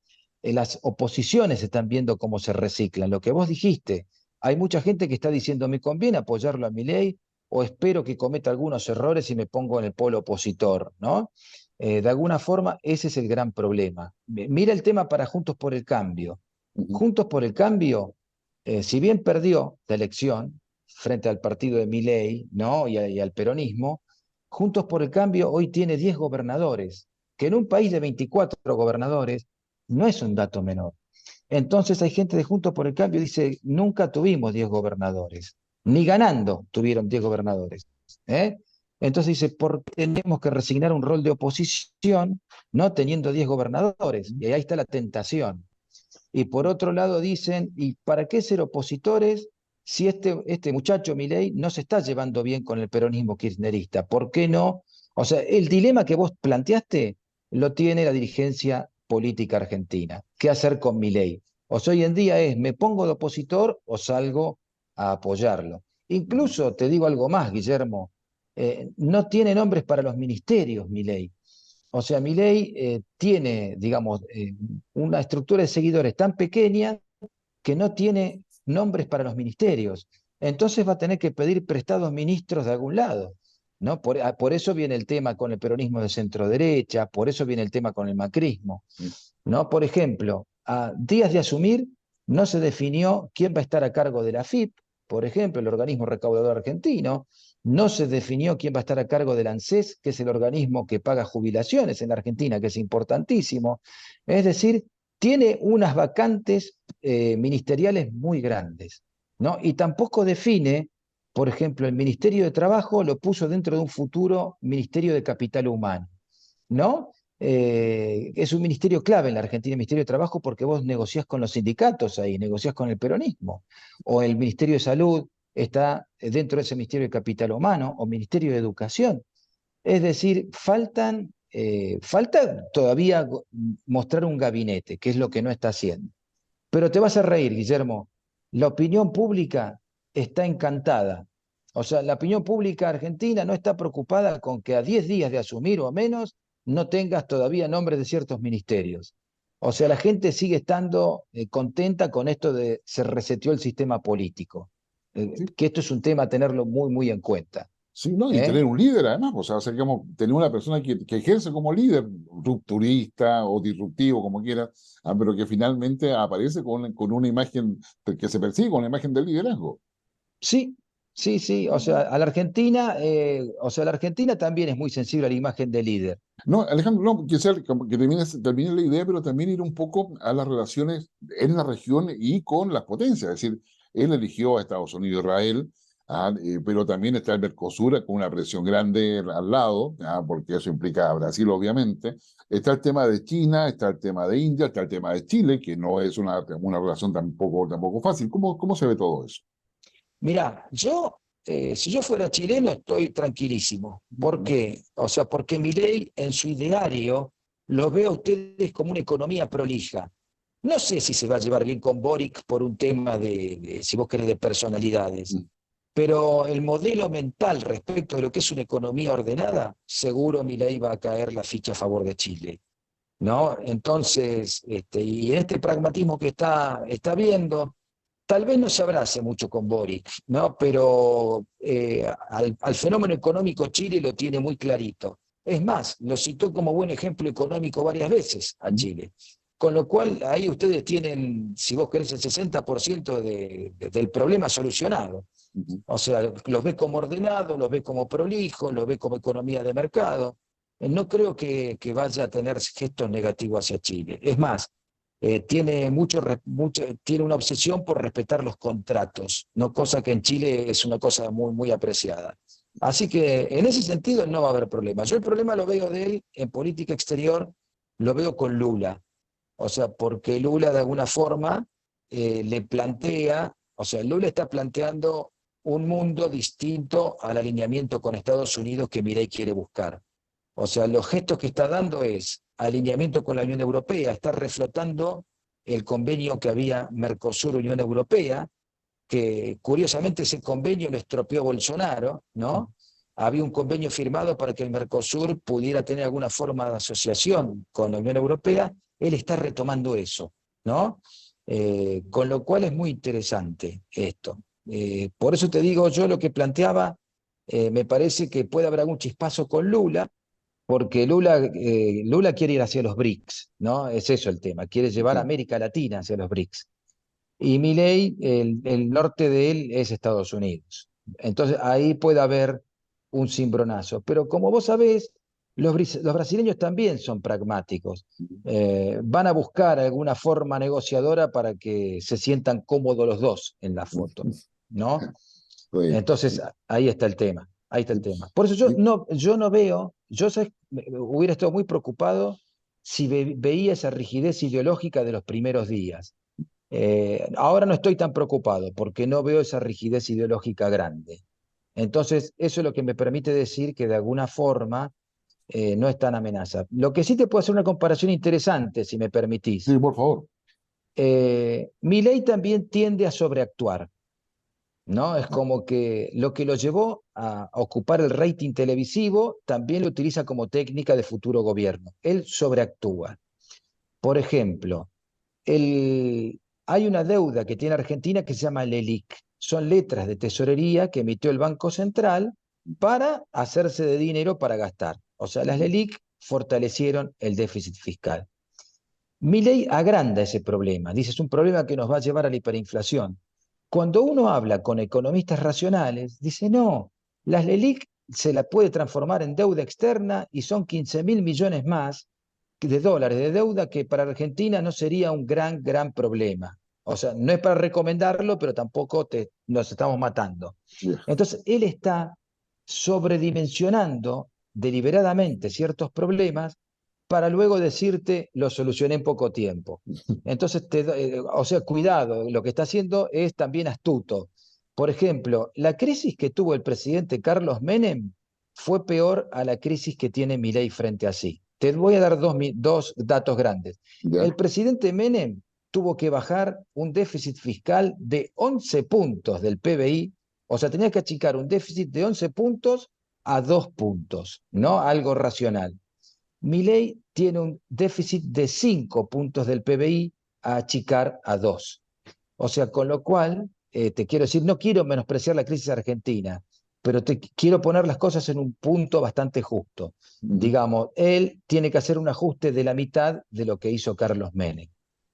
las oposiciones están viendo cómo se reciclan. Lo que vos dijiste, hay mucha gente que está diciendo, me conviene apoyarlo a Milei o espero que cometa algunos errores y me pongo en el polo opositor, ¿no? De alguna forma, ese es el gran problema. Mira el tema para Juntos por el Cambio. Ujú. Juntos por el Cambio, si bien perdió la elección frente al partido de Milei, ¿no? y al peronismo, Juntos por el Cambio hoy tiene 10 gobernadores, que en un país de 24 gobernadores no es un dato menor. Entonces hay gente de Juntos por el Cambio que dice, nunca tuvimos 10 gobernadores, ni ganando tuvieron 10 gobernadores. ¿eh? Entonces dice, ¿por qué tenemos que resignar un rol de oposición no teniendo 10 gobernadores? Y ahí está la tentación. Y por otro lado dicen, ¿y para qué ser opositores si este muchacho Milei no se está llevando bien con el peronismo kirchnerista? ¿Por qué no? O sea, el dilema que vos planteaste lo tiene la dirigencia política argentina. ¿Qué hacer con Milei? O sea, hoy en día es, ¿me pongo de opositor o salgo a apoyarlo? Incluso te digo algo más, Guillermo, no tiene nombres para los ministerios, Milei. O sea, Milei tiene, digamos, una estructura de seguidores tan pequeña que no tiene nombres para los ministerios. Entonces va a tener que pedir prestados ministros de algún lado, ¿no? Por eso viene el tema con el peronismo de centro derecha, por eso viene el tema con el macrismo, ¿no? Por ejemplo, a días de asumir no se definió quién va a estar a cargo de la AFIP, por ejemplo, el organismo recaudador argentino, no se definió quién va a estar a cargo del ANSES, que es el organismo que paga jubilaciones en la Argentina, que es importantísimo. Es decir, tiene unas vacantes ministeriales muy grandes, ¿no? Y tampoco define, por ejemplo, el Ministerio de Trabajo lo puso dentro de un futuro Ministerio de Capital Humano, ¿no? Es un ministerio clave en la Argentina, el Ministerio de Trabajo, porque vos negociás con los sindicatos ahí, negociás con el peronismo. O el Ministerio de Salud está dentro de ese Ministerio de Capital Humano, o Ministerio de Educación. Es decir, faltan falta todavía mostrar un gabinete, que es lo que no está haciendo. Pero te vas a reír, Guillermo. La opinión pública está encantada. O sea, la opinión pública argentina no está preocupada con que a 10 días de asumir o menos no tengas todavía nombres de ciertos ministerios. O sea, la gente sigue estando contenta con esto de se reseteó el sistema político. Sí, Que esto es un tema a tenerlo muy, muy en cuenta. sí, ¿no? Y ¿Eh? tener un líder además, o sea, digamos, tener una persona que ejerce como líder, rupturista o disruptivo, como quiera, pero que finalmente aparece con una imagen, que se persigue con la imagen del liderazgo. Sí, sí, sí. O sea, la Argentina también es muy sensible a la imagen del líder. No, Alejandro, no, como que termine la idea, pero también ir un poco a las relaciones en la región y con las potencias. Es decir, él eligió a Estados Unidos, Israel, pero también está el Mercosur con una presión grande al lado, porque eso implica a Brasil, obviamente. Está el tema de China, está el tema de India, está el tema de Chile, que no es una relación tampoco fácil. ¿Cómo se ve todo eso? Mirá, si yo fuera chileno, estoy tranquilísimo. ¿Por qué? O sea, porque Milei en su ideario lo ve a ustedes como una economía prolija. No sé si se va a llevar bien con Boric por un tema si vos querés, de personalidades, pero el modelo mental respecto de lo que es una economía ordenada, seguro Milei va a caer la ficha a favor de Chile, ¿no? Entonces, y en este pragmatismo que está viendo, tal vez no se abrace mucho con Boric, ¿no? Pero al fenómeno económico Chile lo tiene muy clarito. Es más, lo citó como buen ejemplo económico varias veces a Chile. Con lo cual, ahí ustedes tienen, si vos querés, el 60% del problema solucionado. O sea, los ve como ordenados, los ve como prolijos, los ve como economía de mercado. No creo que vaya a tener gestos negativos hacia Chile. Es más, tiene una obsesión por respetar los contratos, ¿no? Cosa que en Chile es una cosa muy, muy apreciada. Así que en ese sentido no va a haber problema. Yo el problema lo veo de él en política exterior, lo veo con Lula. O sea, porque Lula de alguna forma le plantea, o sea, Lula está planteando un mundo distinto al alineamiento con Estados Unidos que Milei quiere buscar. O sea, los gestos que está dando es alineamiento con la Unión Europea, está reflotando el convenio que había Mercosur-Unión Europea, que curiosamente ese convenio lo estropeó Bolsonaro, ¿no? Había un convenio firmado para que el Mercosur pudiera tener alguna forma de asociación con la Unión Europea, él está retomando eso, ¿no? Con lo cual es muy interesante esto. Por eso te digo, yo lo que planteaba, me parece que puede haber algún chispazo con Lula, porque Lula quiere ir hacia los BRICS, ¿no? Es eso el tema, quiere llevar a Sí. América Latina hacia los BRICS. Y Milei, el norte de él es Estados Unidos. Entonces ahí puede haber un cimbronazo. Pero como vos sabés, los brasileños también son pragmáticos. Van a buscar alguna forma negociadora para que se sientan cómodos los dos en la foto, ¿no? Sí, Entonces, sí, ahí está el tema, ahí está el sí, tema. Por eso sí. yo no veo, ¿sabes? Hubiera estado muy preocupado si veía esa rigidez ideológica de los primeros días. Ahora no estoy tan preocupado porque no veo esa rigidez ideológica grande. Entonces, eso es lo que me permite decir que de alguna forma no es tan amenaza. Lo que sí te puedo hacer una comparación interesante, si me permitís. Sí, por favor. Milei también tiende a sobreactuar. ¿No? Es como que lo llevó a ocupar el rating televisivo también lo utiliza como técnica de futuro gobierno. Él sobreactúa. Por ejemplo, hay una deuda que tiene Argentina que se llama LELIC. Son letras de tesorería que emitió el Banco Central para hacerse de dinero para gastar. O sea, las LELIC fortalecieron el déficit fiscal. Milei agranda ese problema, dice es un problema que nos va a llevar a la hiperinflación. Cuando uno habla con economistas racionales, dice no, las LELIC se la puede transformar en deuda externa y son 15.000 millones más de dólares de deuda que para Argentina no sería un gran problema. O sea, no es para recomendarlo, pero tampoco nos estamos matando. Yeah. Entonces, él está sobredimensionando deliberadamente ciertos problemas para luego decirte lo solucioné en poco tiempo. Entonces, o sea, cuidado, lo que está haciendo es también astuto. Por ejemplo, la crisis que tuvo el presidente Carlos Menem fue peor a la crisis que tiene Milei frente a sí. Te voy a dar dos datos grandes. ¿Ya? El presidente Menem tuvo que bajar un déficit fiscal de 11 puntos del PBI, o sea, tenía que achicar un déficit de 11 puntos a 2 puntos, ¿no? Algo racional. Milei tiene un déficit de 5 puntos del PBI a achicar a 2. O sea, con lo cual, te quiero decir, no quiero menospreciar la crisis argentina, pero te quiero poner las cosas en un punto bastante justo. Digamos, él tiene que hacer un ajuste de la mitad de lo que hizo Carlos Menem.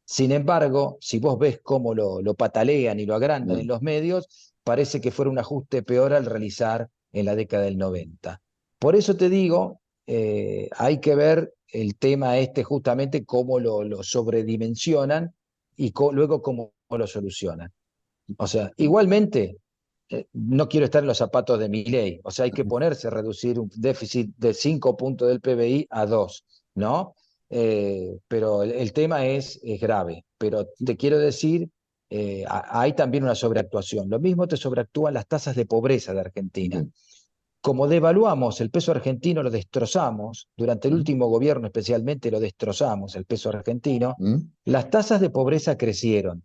Sin embargo, si vos ves cómo lo patalean y lo agrandan en los medios, parece que fuera un ajuste peor al realizar en la década del 90. Por eso te digo, hay que ver el tema este justamente cómo lo sobredimensionan y luego cómo lo solucionan. O sea, igualmente, no quiero estar en los zapatos de Milei, o sea, hay que ponerse a reducir un déficit de 5 puntos del PBI a 2, ¿no? Pero el tema es grave, pero te quiero decir, hay también una sobreactuación. Lo mismo te sobreactúan las tasas de pobreza de Argentina. Como devaluamos el peso argentino, lo destrozamos, durante el último gobierno especialmente lo destrozamos, el peso argentino, las tasas de pobreza crecieron.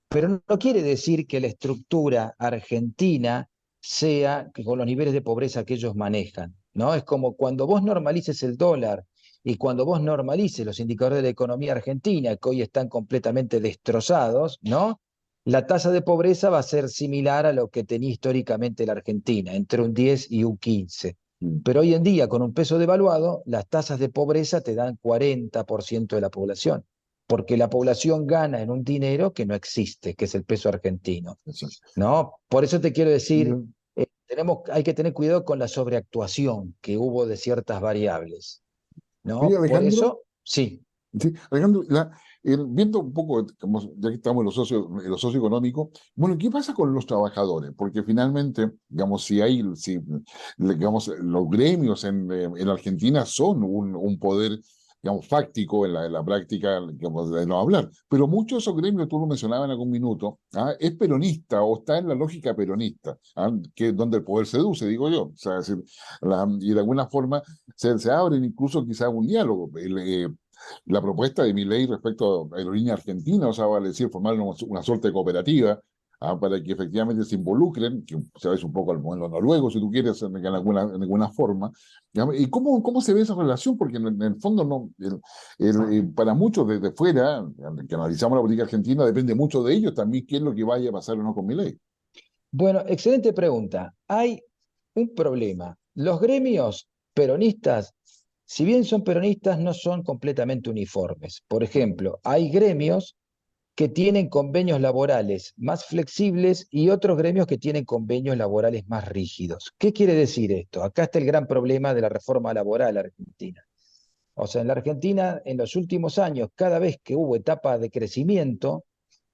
Pero no quiere decir que la estructura argentina sea que con los niveles de pobreza que ellos manejan, ¿no? Es como cuando vos normalices el dólar y cuando vos normalices los indicadores de la economía argentina, que hoy están completamente destrozados, ¿no? La tasa de pobreza va a ser similar a lo que tenía históricamente la Argentina, entre un 10 y un 15. Pero hoy en día, con un peso devaluado, las tasas de pobreza te dan 40% de la población, porque la población gana en un dinero que no existe, que es el peso argentino, ¿no? Por eso te quiero decir, hay que tener cuidado con la sobreactuación que hubo de ciertas variables, Oye, ¿no? Por Alejandro, eso, sí. sí, Alejandro, viendo un poco, ya que estamos en lo socioeconómico, bueno, ¿qué pasa con los trabajadores? Porque finalmente, digamos, digamos, los gremios en Argentina son un poder, digamos, fáctico en la práctica, digamos, de no hablar, pero muchos de esos gremios, tú lo mencionabas en algún minuto, es peronista o está en la lógica peronista, que es donde el poder seduce, digo yo, o sea, es decir, y de alguna forma se abren incluso quizás un diálogo. La propuesta de Milei respecto a Aerolínea Argentina, o sea, vale decir, formar una suerte de cooperativa, para que efectivamente se involucren, que se ve un poco al modelo noruego, si tú quieres, en alguna forma. ¿Y cómo se ve esa relación? Porque en el fondo, no, para muchos desde fuera, que analizamos la política argentina, depende mucho de ellos también qué es lo que vaya a pasar o no con Milei. Bueno, excelente pregunta. Hay un problema. Los gremios peronistas, si bien son peronistas, no son completamente uniformes. Por ejemplo, hay gremios que tienen convenios laborales más flexibles y otros gremios que tienen convenios laborales más rígidos. ¿Qué quiere decir esto? Acá está el gran problema de la reforma laboral argentina. O sea, en la Argentina, en los últimos años, cada vez que hubo etapa de crecimiento,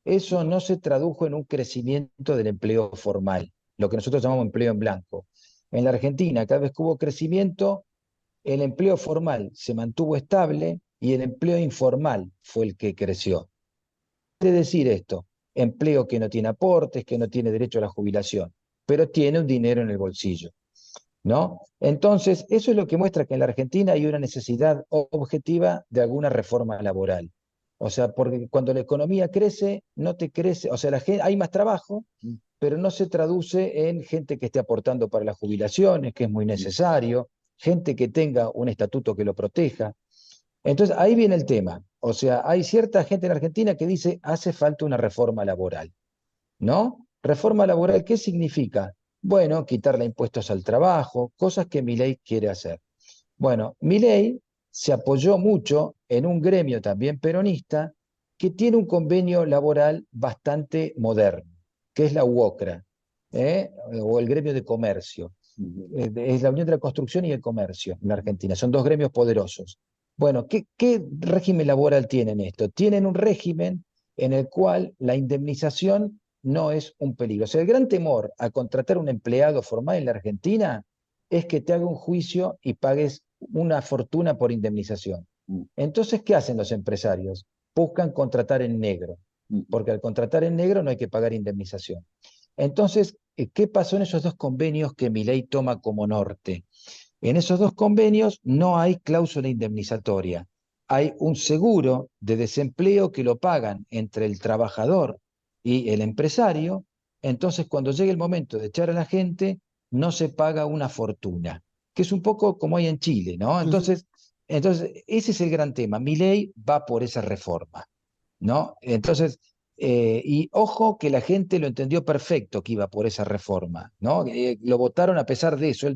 eso no se tradujo en un crecimiento del empleo formal, lo que nosotros llamamos empleo en blanco. En la Argentina, cada vez que hubo crecimiento, el empleo formal se mantuvo estable y el empleo informal fue el que creció. ¿Qué quiere decir esto? Empleo que no tiene aportes, que no tiene derecho a la jubilación, pero tiene un dinero en el bolsillo, ¿no? Entonces, eso es lo que muestra que en la Argentina hay una necesidad objetiva de alguna reforma laboral. O sea, porque cuando la economía crece, no te crece, o sea, hay más trabajo, pero no se traduce en gente que esté aportando para las jubilaciones, que es muy necesario, gente que tenga un estatuto que lo proteja. Entonces, ahí viene el tema. O sea, hay cierta gente en Argentina que dice, hace falta una reforma laboral, ¿no? Reforma laboral, ¿qué significa? Bueno, quitarle impuestos al trabajo, cosas que Milei quiere hacer. Bueno, Milei se apoyó mucho en un gremio también peronista que tiene un convenio laboral bastante moderno, que es la UOCRA, o el gremio de comercio. Es la Unión de la Construcción y el Comercio en la Argentina. Son dos gremios poderosos. Bueno, ¿qué régimen laboral tienen esto? Tienen un régimen en el cual la indemnización no es un peligro. O sea, el gran temor a contratar un empleado formal en la Argentina es que te haga un juicio y pagues una fortuna por indemnización. Entonces, ¿qué hacen los empresarios? Buscan contratar en negro, porque al contratar en negro no hay que pagar indemnización. Entonces, ¿qué pasó en esos dos convenios que Milei toma como norte? En esos dos convenios no hay cláusula indemnizatoria. Hay un seguro de desempleo que lo pagan entre el trabajador y el empresario. Entonces, cuando llegue el momento de echar a la gente, no se paga una fortuna, que es un poco como hay en Chile, ¿no? Sí, sí. Entonces ese es el gran tema. Milei va por esa reforma, ¿no? Entonces, y ojo que la gente lo entendió perfecto que iba por esa reforma, ¿no? Lo votaron a pesar de eso.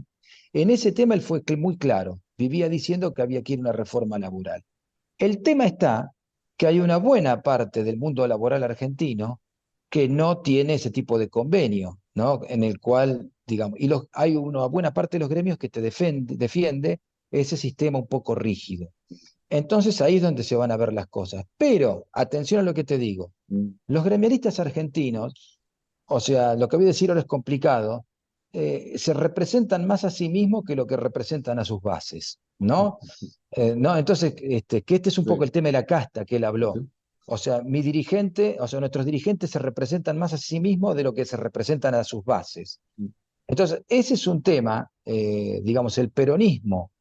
En ese tema él fue muy claro, vivía diciendo que había que ir a una reforma laboral. El tema está que hay una buena parte del mundo laboral argentino que no tiene ese tipo de convenio, ¿no? En el cual, digamos, hay una buena parte de los gremios que te defiende ese sistema un poco rígido. Entonces ahí es donde se van a ver las cosas. Pero, atención a lo que te digo, Mm. los gremialistas argentinos, o sea, lo que voy a decir ahora es complicado, se representan más a sí mismos que lo que representan a sus bases, ¿no? ¿No? Entonces, que este es un poco Sí, el tema de la casta que él habló. sí. O sea, mi dirigente, o sea, nuestros dirigentes se representan más a sí mismos de lo que se representan a sus bases. Mm. Entonces, ese es un tema, digamos, el peronismo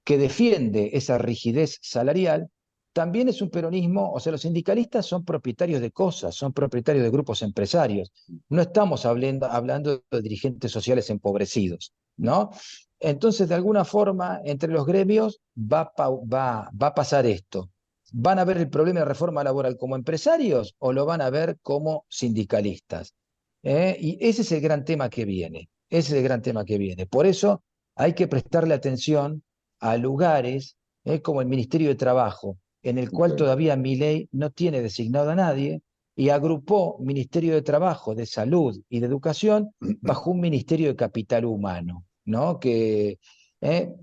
que defiende esa rigidez salarial, también es un peronismo, o sea, los sindicalistas son propietarios de cosas, son propietarios de grupos empresarios. No estamos hablando de dirigentes sociales empobrecidos, ¿no? Entonces, de alguna forma, entre los gremios va a pasar esto. ¿Van a ver el problema de reforma laboral como empresarios o lo van a ver como sindicalistas? Y ese es el gran tema que viene. Ese es el gran tema que viene. Por eso hay que prestarle atención a lugares como el Ministerio de Trabajo, en el cual Ok. todavía Milei no tiene designado a nadie y agrupó Ministerio de Trabajo, de Salud y de Educación bajo un Ministerio de Capital Humano, ¿no?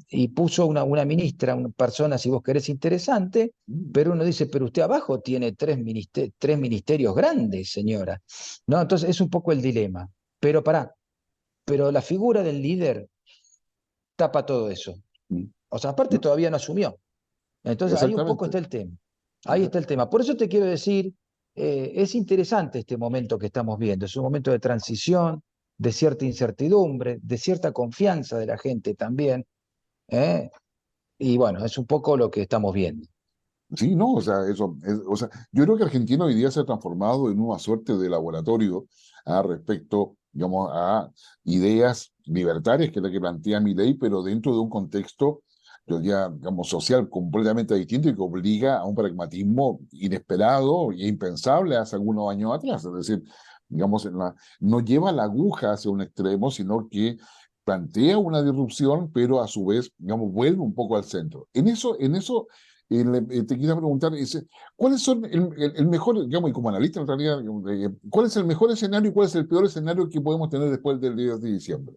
Y puso una ministra, una persona, si vos querés, interesante, Mm. pero uno dice, pero usted abajo tiene tres ministerios grandes, señora, ¿no? Entonces es un poco el dilema. Pero pero la figura del líder tapa todo eso. Mm. O sea, aparte No, todavía no asumió. Entonces ahí un poco exactamente. está el tema. Ahí está el tema. Por eso te quiero decir, es interesante este momento que estamos viendo. Es un momento de transición, de cierta incertidumbre, de cierta confianza de la gente también. ¿Eh? Y bueno, es un poco lo que estamos viendo. Sí, no, o sea, o sea, yo creo que Argentina hoy día se ha transformado en una suerte de laboratorio respecto, digamos, a ideas libertarias que es la que plantea Milei, pero dentro de un contexto, yo diría, digamos, social completamente distinto y que obliga a un pragmatismo inesperado e impensable hace algunos años atrás. Es decir, digamos, no lleva la aguja hacia un extremo, sino que plantea una disrupción, pero a su vez, digamos, vuelve un poco al centro. En eso te quería preguntar, ¿cuáles son el mejor, digamos, y como analista en realidad, cuál es el mejor escenario y cuál es el peor escenario que podemos tener después del 10 de diciembre?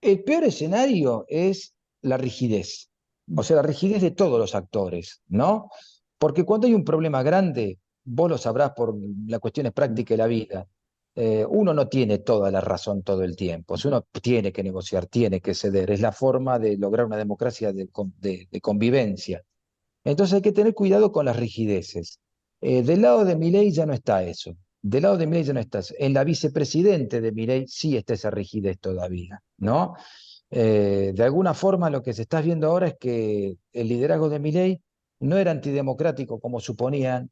El peor escenario es la rigidez, o Mm. sea, la rigidez de todos los actores, ¿no? Porque cuando hay un problema grande, vos lo sabrás por las cuestiones Mm. prácticas de la vida, uno no tiene toda la razón todo el tiempo, si uno tiene que negociar, tiene que ceder, es la forma de lograr una democracia de convivencia. Entonces hay que tener cuidado con las rigideces. Del lado de Milei ya no está eso. Del lado de Milei ya no está eso. En la vicepresidente de Milei sí está esa rigidez todavía, ¿no? De alguna forma lo que se está viendo ahora es que el liderazgo de Milei no era antidemocrático como suponían,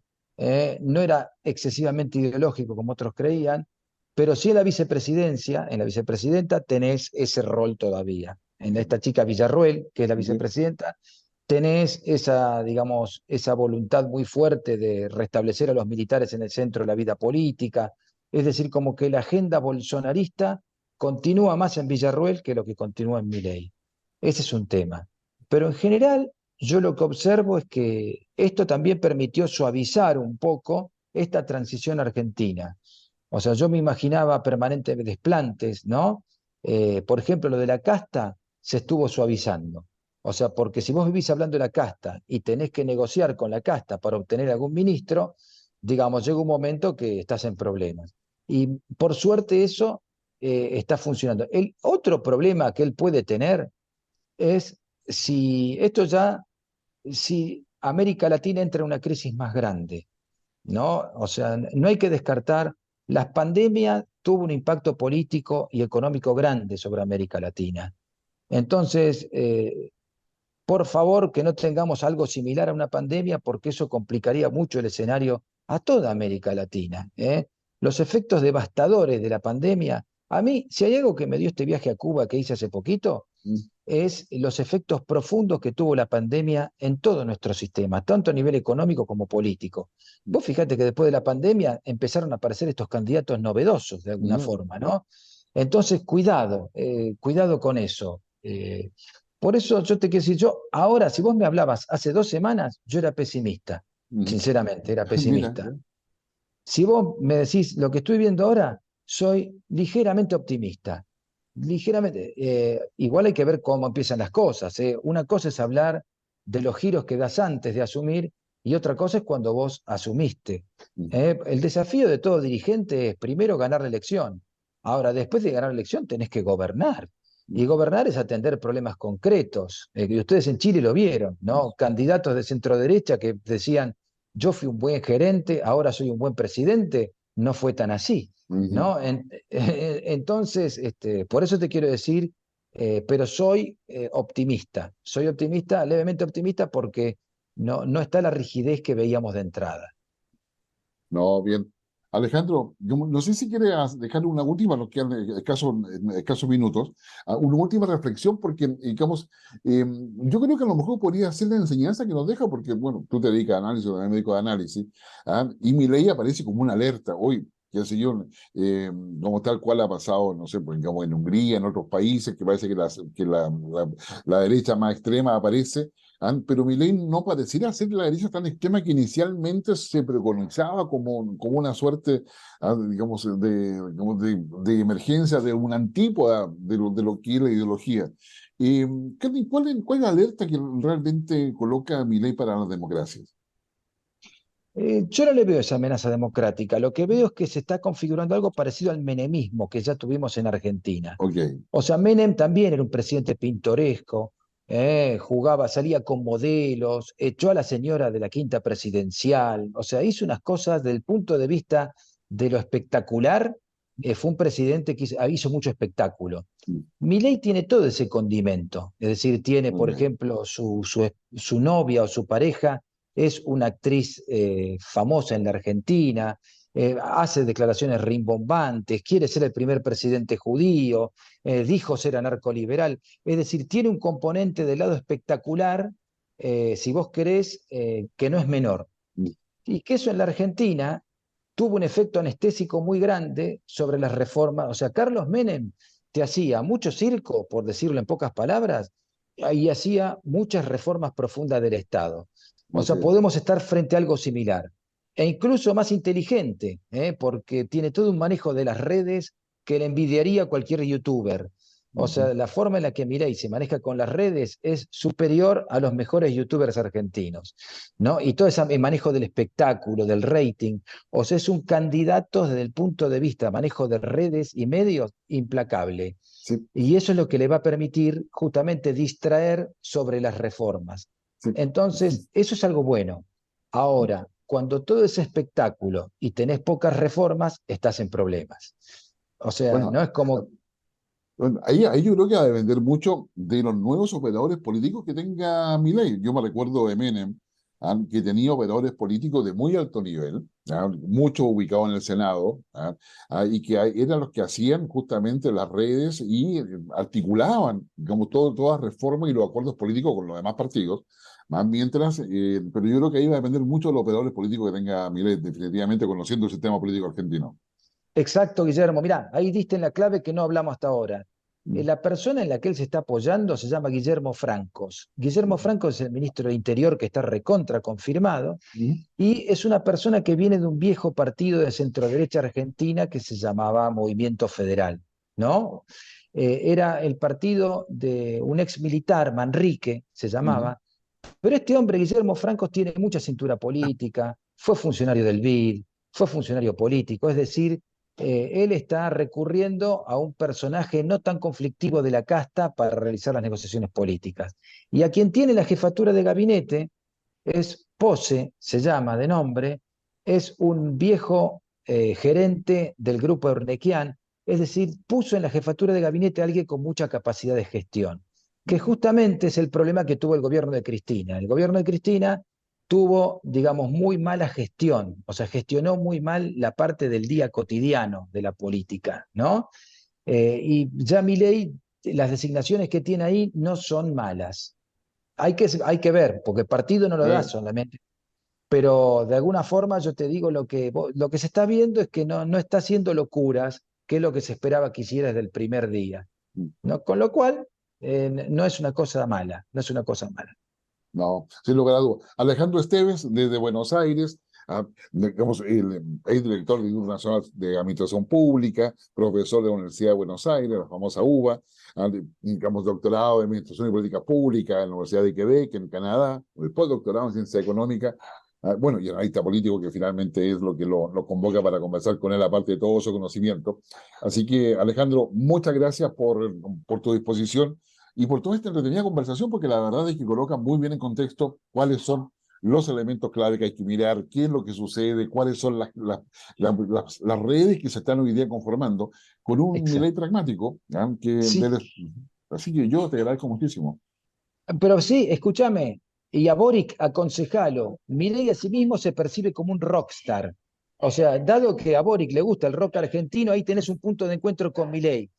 no era excesivamente ideológico como otros creían, pero sí en la vicepresidencia, en la vicepresidenta tenés ese rol todavía. En esta chica Villarruel, que es la Ok. vicepresidenta, tenés esa, digamos, esa voluntad muy fuerte de restablecer a los militares en el centro de la vida política, es decir, como que la agenda bolsonarista continúa más en Villarruel que lo que continúa en Milei. Ese es un tema. Pero en general, yo lo que observo es que esto también permitió suavizar un poco esta transición argentina. O sea, yo me imaginaba permanentes desplantes, ¿no? Por ejemplo, lo de la casta se estuvo suavizando. O sea, porque si vos vivís hablando de la casta y tenés que negociar con la casta para obtener algún ministro, digamos, llega un momento que estás en problemas. Y por suerte eso está funcionando. El otro problema que él puede tener es si esto ya, si América Latina entra en una crisis más grande, ¿no? O sea, no hay que descartar, la pandemia tuvo un impacto político y económico grande sobre América Latina. Entonces, por favor, que no tengamos algo similar a una pandemia, porque eso complicaría mucho el escenario a toda América Latina, ¿eh? Los efectos devastadores de la pandemia, a mí, si hay algo que me dio este viaje a Cuba que hice hace poquito, Mm, es los efectos profundos que tuvo la pandemia en todo nuestro sistema, tanto a nivel económico como político. mm, Vos fíjate que después de la pandemia empezaron a aparecer estos candidatos novedosos de alguna mm. forma, ¿no? Entonces, cuidado, cuidado con eso. Por eso yo te quiero decir, yo ahora, si vos me hablabas hace 2 semanas, yo era pesimista, Mm. sinceramente, era Mira, pesimista. Si vos me decís lo que estoy viendo ahora, soy ligeramente optimista. Ligeramente, igual hay que ver cómo empiezan las cosas, ¿eh? Una cosa es hablar de los giros que das antes de asumir y otra cosa es cuando vos asumiste. mm, El desafío de todo dirigente es primero ganar la elección. Ahora, después de ganar la elección, tenés que gobernar. mm, Y gobernar es atender problemas concretos. Y ustedes en Chile lo vieron, ¿no? Candidatos de centro derecha que decían, yo fui un buen gerente, ahora soy un buen presidente. No fue tan así. mm. ¿No? Entonces, por eso te quiero decir, pero soy optimista, levemente optimista, porque no está la rigidez que veíamos de entrada. No, bien. Alejandro, yo no sé si quieres dejar una última, nos quedan escasos minutos, una última reflexión, porque, digamos, yo creo que a lo mejor podría ser la enseñanza que nos deja, porque, bueno, tú te dedicas a análisis, yo me dedico a análisis, y mi ley aparece como una alerta hoy, qué sé yo, como tal cual ha pasado, no sé, pues, digamos, en Hungría, en otros países, que parece que la derecha más extrema aparece. Pero Milei no pareciera ser la derecha tan extrema que inicialmente se preconizaba como una suerte, digamos, de emergencia, de una antípoda de lo que es la ideología. ¿Cuál es la alerta que realmente coloca a Milei para las democracias? Yo no le veo esa amenaza democrática. Lo que veo es que se está configurando algo parecido al menemismo que ya tuvimos en Argentina. Ok. O sea, Menem también era un presidente pintoresco, jugaba, salía con modelos, echó a la señora de la quinta presidencial, o sea, hizo unas cosas desde el punto de vista de lo espectacular, fue un presidente que hizo mucho espectáculo. Mm, Milei tiene todo ese condimento, es decir, tiene, por ok. ejemplo, su novia o su pareja es una actriz famosa en la Argentina, hace declaraciones rimbombantes, quiere ser el primer presidente judío, dijo ser anarcoliberal, es decir, tiene un componente del lado espectacular, si vos querés, que no es menor. Mm, Y que eso en la Argentina tuvo un efecto anestésico muy grande sobre las reformas. O sea, Carlos Menem te hacía mucho circo, por decirlo en pocas palabras, y hacía muchas reformas profundas del Estado. O ok. sea, podemos estar frente a algo similar. E incluso más inteligente, porque tiene todo un manejo de las redes que le envidiaría a cualquier youtuber. O Ujú. sea, la forma en la que Milei se maneja con las redes es superior a los mejores youtubers argentinos, ¿no? Y todo ese manejo del espectáculo, del rating, o sea, es un candidato desde el punto de vista de manejo de redes y medios implacable. Sí, Y eso es lo que le va a permitir justamente distraer sobre las reformas. sí. Entonces, eso es algo bueno. Ahora, cuando todo es espectáculo y tenés pocas reformas, estás en problemas. O sea, Bueno, no es como. bueno, ahí yo creo que va a depender mucho de los nuevos operadores políticos que tenga Milei. Yo me recuerdo de Menem, que tenía operadores políticos de muy alto nivel, muchos ubicados en el Senado, y que eran los que hacían justamente las redes y articulaban, digamos, todas las reformas y los acuerdos políticos con los demás partidos. Pero yo creo que ahí va a depender mucho de los operadores políticos que tenga Milei, definitivamente conociendo el sistema político argentino. Exacto, Guillermo. Mirá, ahí diste en la clave que no hablamos hasta ahora. Mm, La persona en la que él se está apoyando se llama Guillermo Francos. Guillermo mm, Francos es el ministro de Interior que está recontra confirmado mm. y es una persona que viene de un viejo partido de centroderecha argentina que se llamaba Movimiento Federal, ¿no? Era el partido de un ex militar, Manrique se Ujú. llamaba, pero este hombre, Guillermo Francos, tiene mucha cintura política, fue funcionario del BID, fue funcionario político, es decir, él está recurriendo a un personaje no tan conflictivo de la casta para realizar las negociaciones políticas. Y a quien tiene la jefatura de gabinete es Pose, se llama de nombre, es un viejo gerente del grupo Eurnequian, es decir, puso en la jefatura de gabinete a alguien con mucha capacidad de gestión. que justamente es el problema que tuvo el gobierno de Cristina. El gobierno de Cristina tuvo, digamos, muy mala gestión, o sea, gestionó muy mal la parte del día cotidiano de la política, ¿no? Y ya Milei, las designaciones que tiene ahí no son malas. Hay que ver, porque el partido no lo da solamente. Pero de alguna forma yo te digo lo que se está viendo es que no está haciendo locuras, que es lo que se esperaba que hiciera desde el primer día, ¿no? Con lo cual, no es una cosa mala, no es una cosa mala. No, sin lugar a dudas. Alejandro Esteves, desde Buenos Aires, digamos, es director del Instituto Nacional de Administración Pública, profesor de la Universidad de Buenos Aires, la famosa UBA, digamos, doctorado en Administración y Política Pública en la Universidad de Quebec, en Canadá, después doctorado en Ciencia Económica, bueno, y analista político, que finalmente es lo que lo convoca para conversar con él, aparte de todo su conocimiento. Así que, Alejandro, muchas gracias por tu disposición y por toda esta entretenida conversación, porque la verdad es que coloca muy bien en contexto cuáles son los elementos clave que hay que mirar, qué es lo que sucede, cuáles son las redes que se están hoy día conformando con un Milei pragmático, ¿ya? Sí. Así que yo te agradezco muchísimo. Pero sí, escúchame, y a Boric aconsejalo, Milei a sí mismo se percibe como un rockstar. O sea, dado que a Boric le gusta el rock argentino, ahí tenés un punto de encuentro con Milei.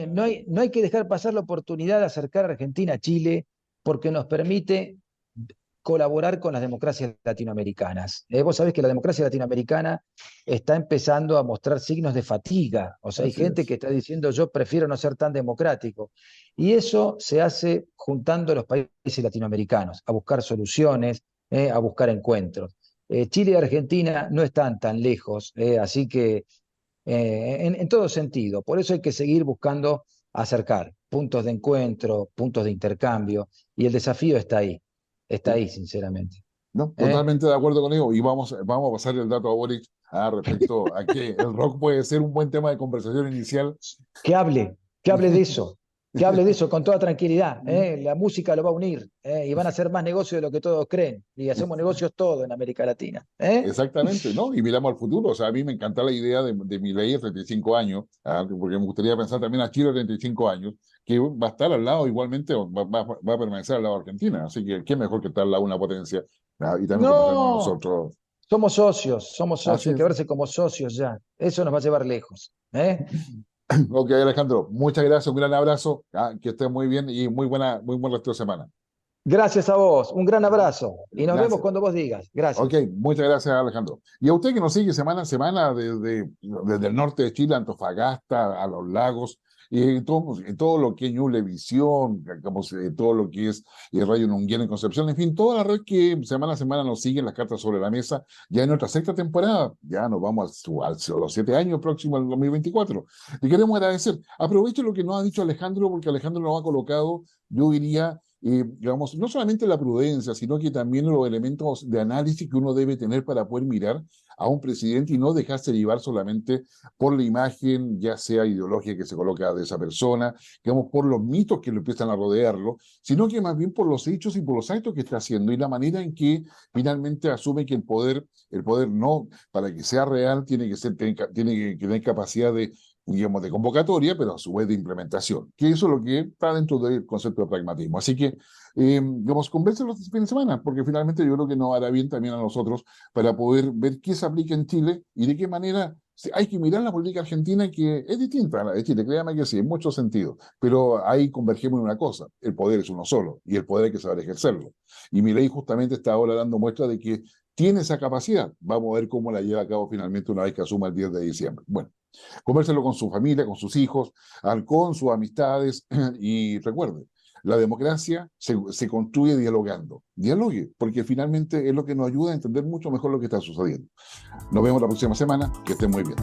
No hay que dejar pasar la oportunidad de acercar a Argentina a Chile, porque nos permite colaborar con las democracias latinoamericanas. Vos sabés que la democracia latinoamericana está empezando a mostrar signos de fatiga. O sea, hay Así gente es. que está diciendo yo prefiero no ser tan democrático. Y eso se hace juntando a los países latinoamericanos, a buscar soluciones, a buscar encuentros. Chile y Argentina no están tan lejos, así que en todo sentido. Por eso hay que seguir buscando acercar puntos de encuentro, puntos de intercambio, y el desafío está ahí, sinceramente. No, ¿Eh? totalmente de acuerdo con ello. Y vamos a pasar el dato a Boric respecto a que el rock puede ser un buen tema de conversación inicial. Que hable, que hable de eso, que hable de eso con toda tranquilidad. La música lo va a unir, y van a hacer más negocio de lo que todos creen. Y hacemos negocios todos en América Latina. Exactamente, ¿no? Y miramos al futuro. O sea, a mí me encanta la idea de Milei a 35 años, porque me gustaría pensar también a Chile a 35 años, que va a estar al lado igualmente, va a permanecer al lado de Argentina. Así que qué mejor que estar al lado de una potencia, y también conversarnos No, nosotros. somos Así socios, hay que es. verse como socios ya. Eso nos va a llevar lejos. Ok, Alejandro, muchas gracias, un gran abrazo, que estés muy bien y muy buen resto de semana. Gracias a vos, un gran abrazo. Y nos vemos Gracias. cuando vos digas. Ok, Gracias. muchas gracias, Alejandro. Y a usted que nos sigue semana a semana desde el norte de Chile, Antofagasta, a los lagos, y todo lo que es Ñublevisión, todo lo que es Radio Nunguien en Concepción, en fin, toda la red que semana a semana nos sigue en las cartas sobre la mesa, ya en nuestra sexta temporada, ya nos vamos a los 7 años próximos, al 2024. Y queremos agradecer. Aprovecho lo que nos ha dicho Alejandro, porque Alejandro nos ha colocado, yo diría, digamos, no solamente la prudencia, sino que también los elementos de análisis que uno debe tener para poder mirar a un presidente y no dejarse llevar solamente por la imagen, ya sea ideológica que se coloca de esa persona, digamos, por los mitos que lo empiezan a rodearlo, sino que más bien por los hechos y por los actos que está haciendo y la manera en que finalmente asume que el poder no, para que sea real, tiene que tener capacidad de, digamos, de convocatoria, pero a su vez de implementación, que eso es lo que está dentro del concepto de pragmatismo. Así que, digamos, convénselos este fin de semana, porque finalmente yo creo que nos hará bien también a nosotros para poder ver qué se aplica en Chile y de qué manera hay que mirar la política argentina, que es distinta a la de Chile, créame que sí, en muchos sentidos, pero ahí convergemos en una cosa: el poder es uno solo y el poder hay que saber ejercerlo. Y Milei justamente está ahora dando muestra de que tiene esa capacidad. Vamos a ver cómo la lleva a cabo finalmente una vez que asuma el 10 de diciembre. Bueno, convérselo con su familia, con sus hijos, con sus amistades y recuerde, la democracia se construye dialogando. Dialogue, porque finalmente es lo que nos ayuda a entender mucho mejor lo que está sucediendo. Nos vemos la próxima semana. Que estén muy bien.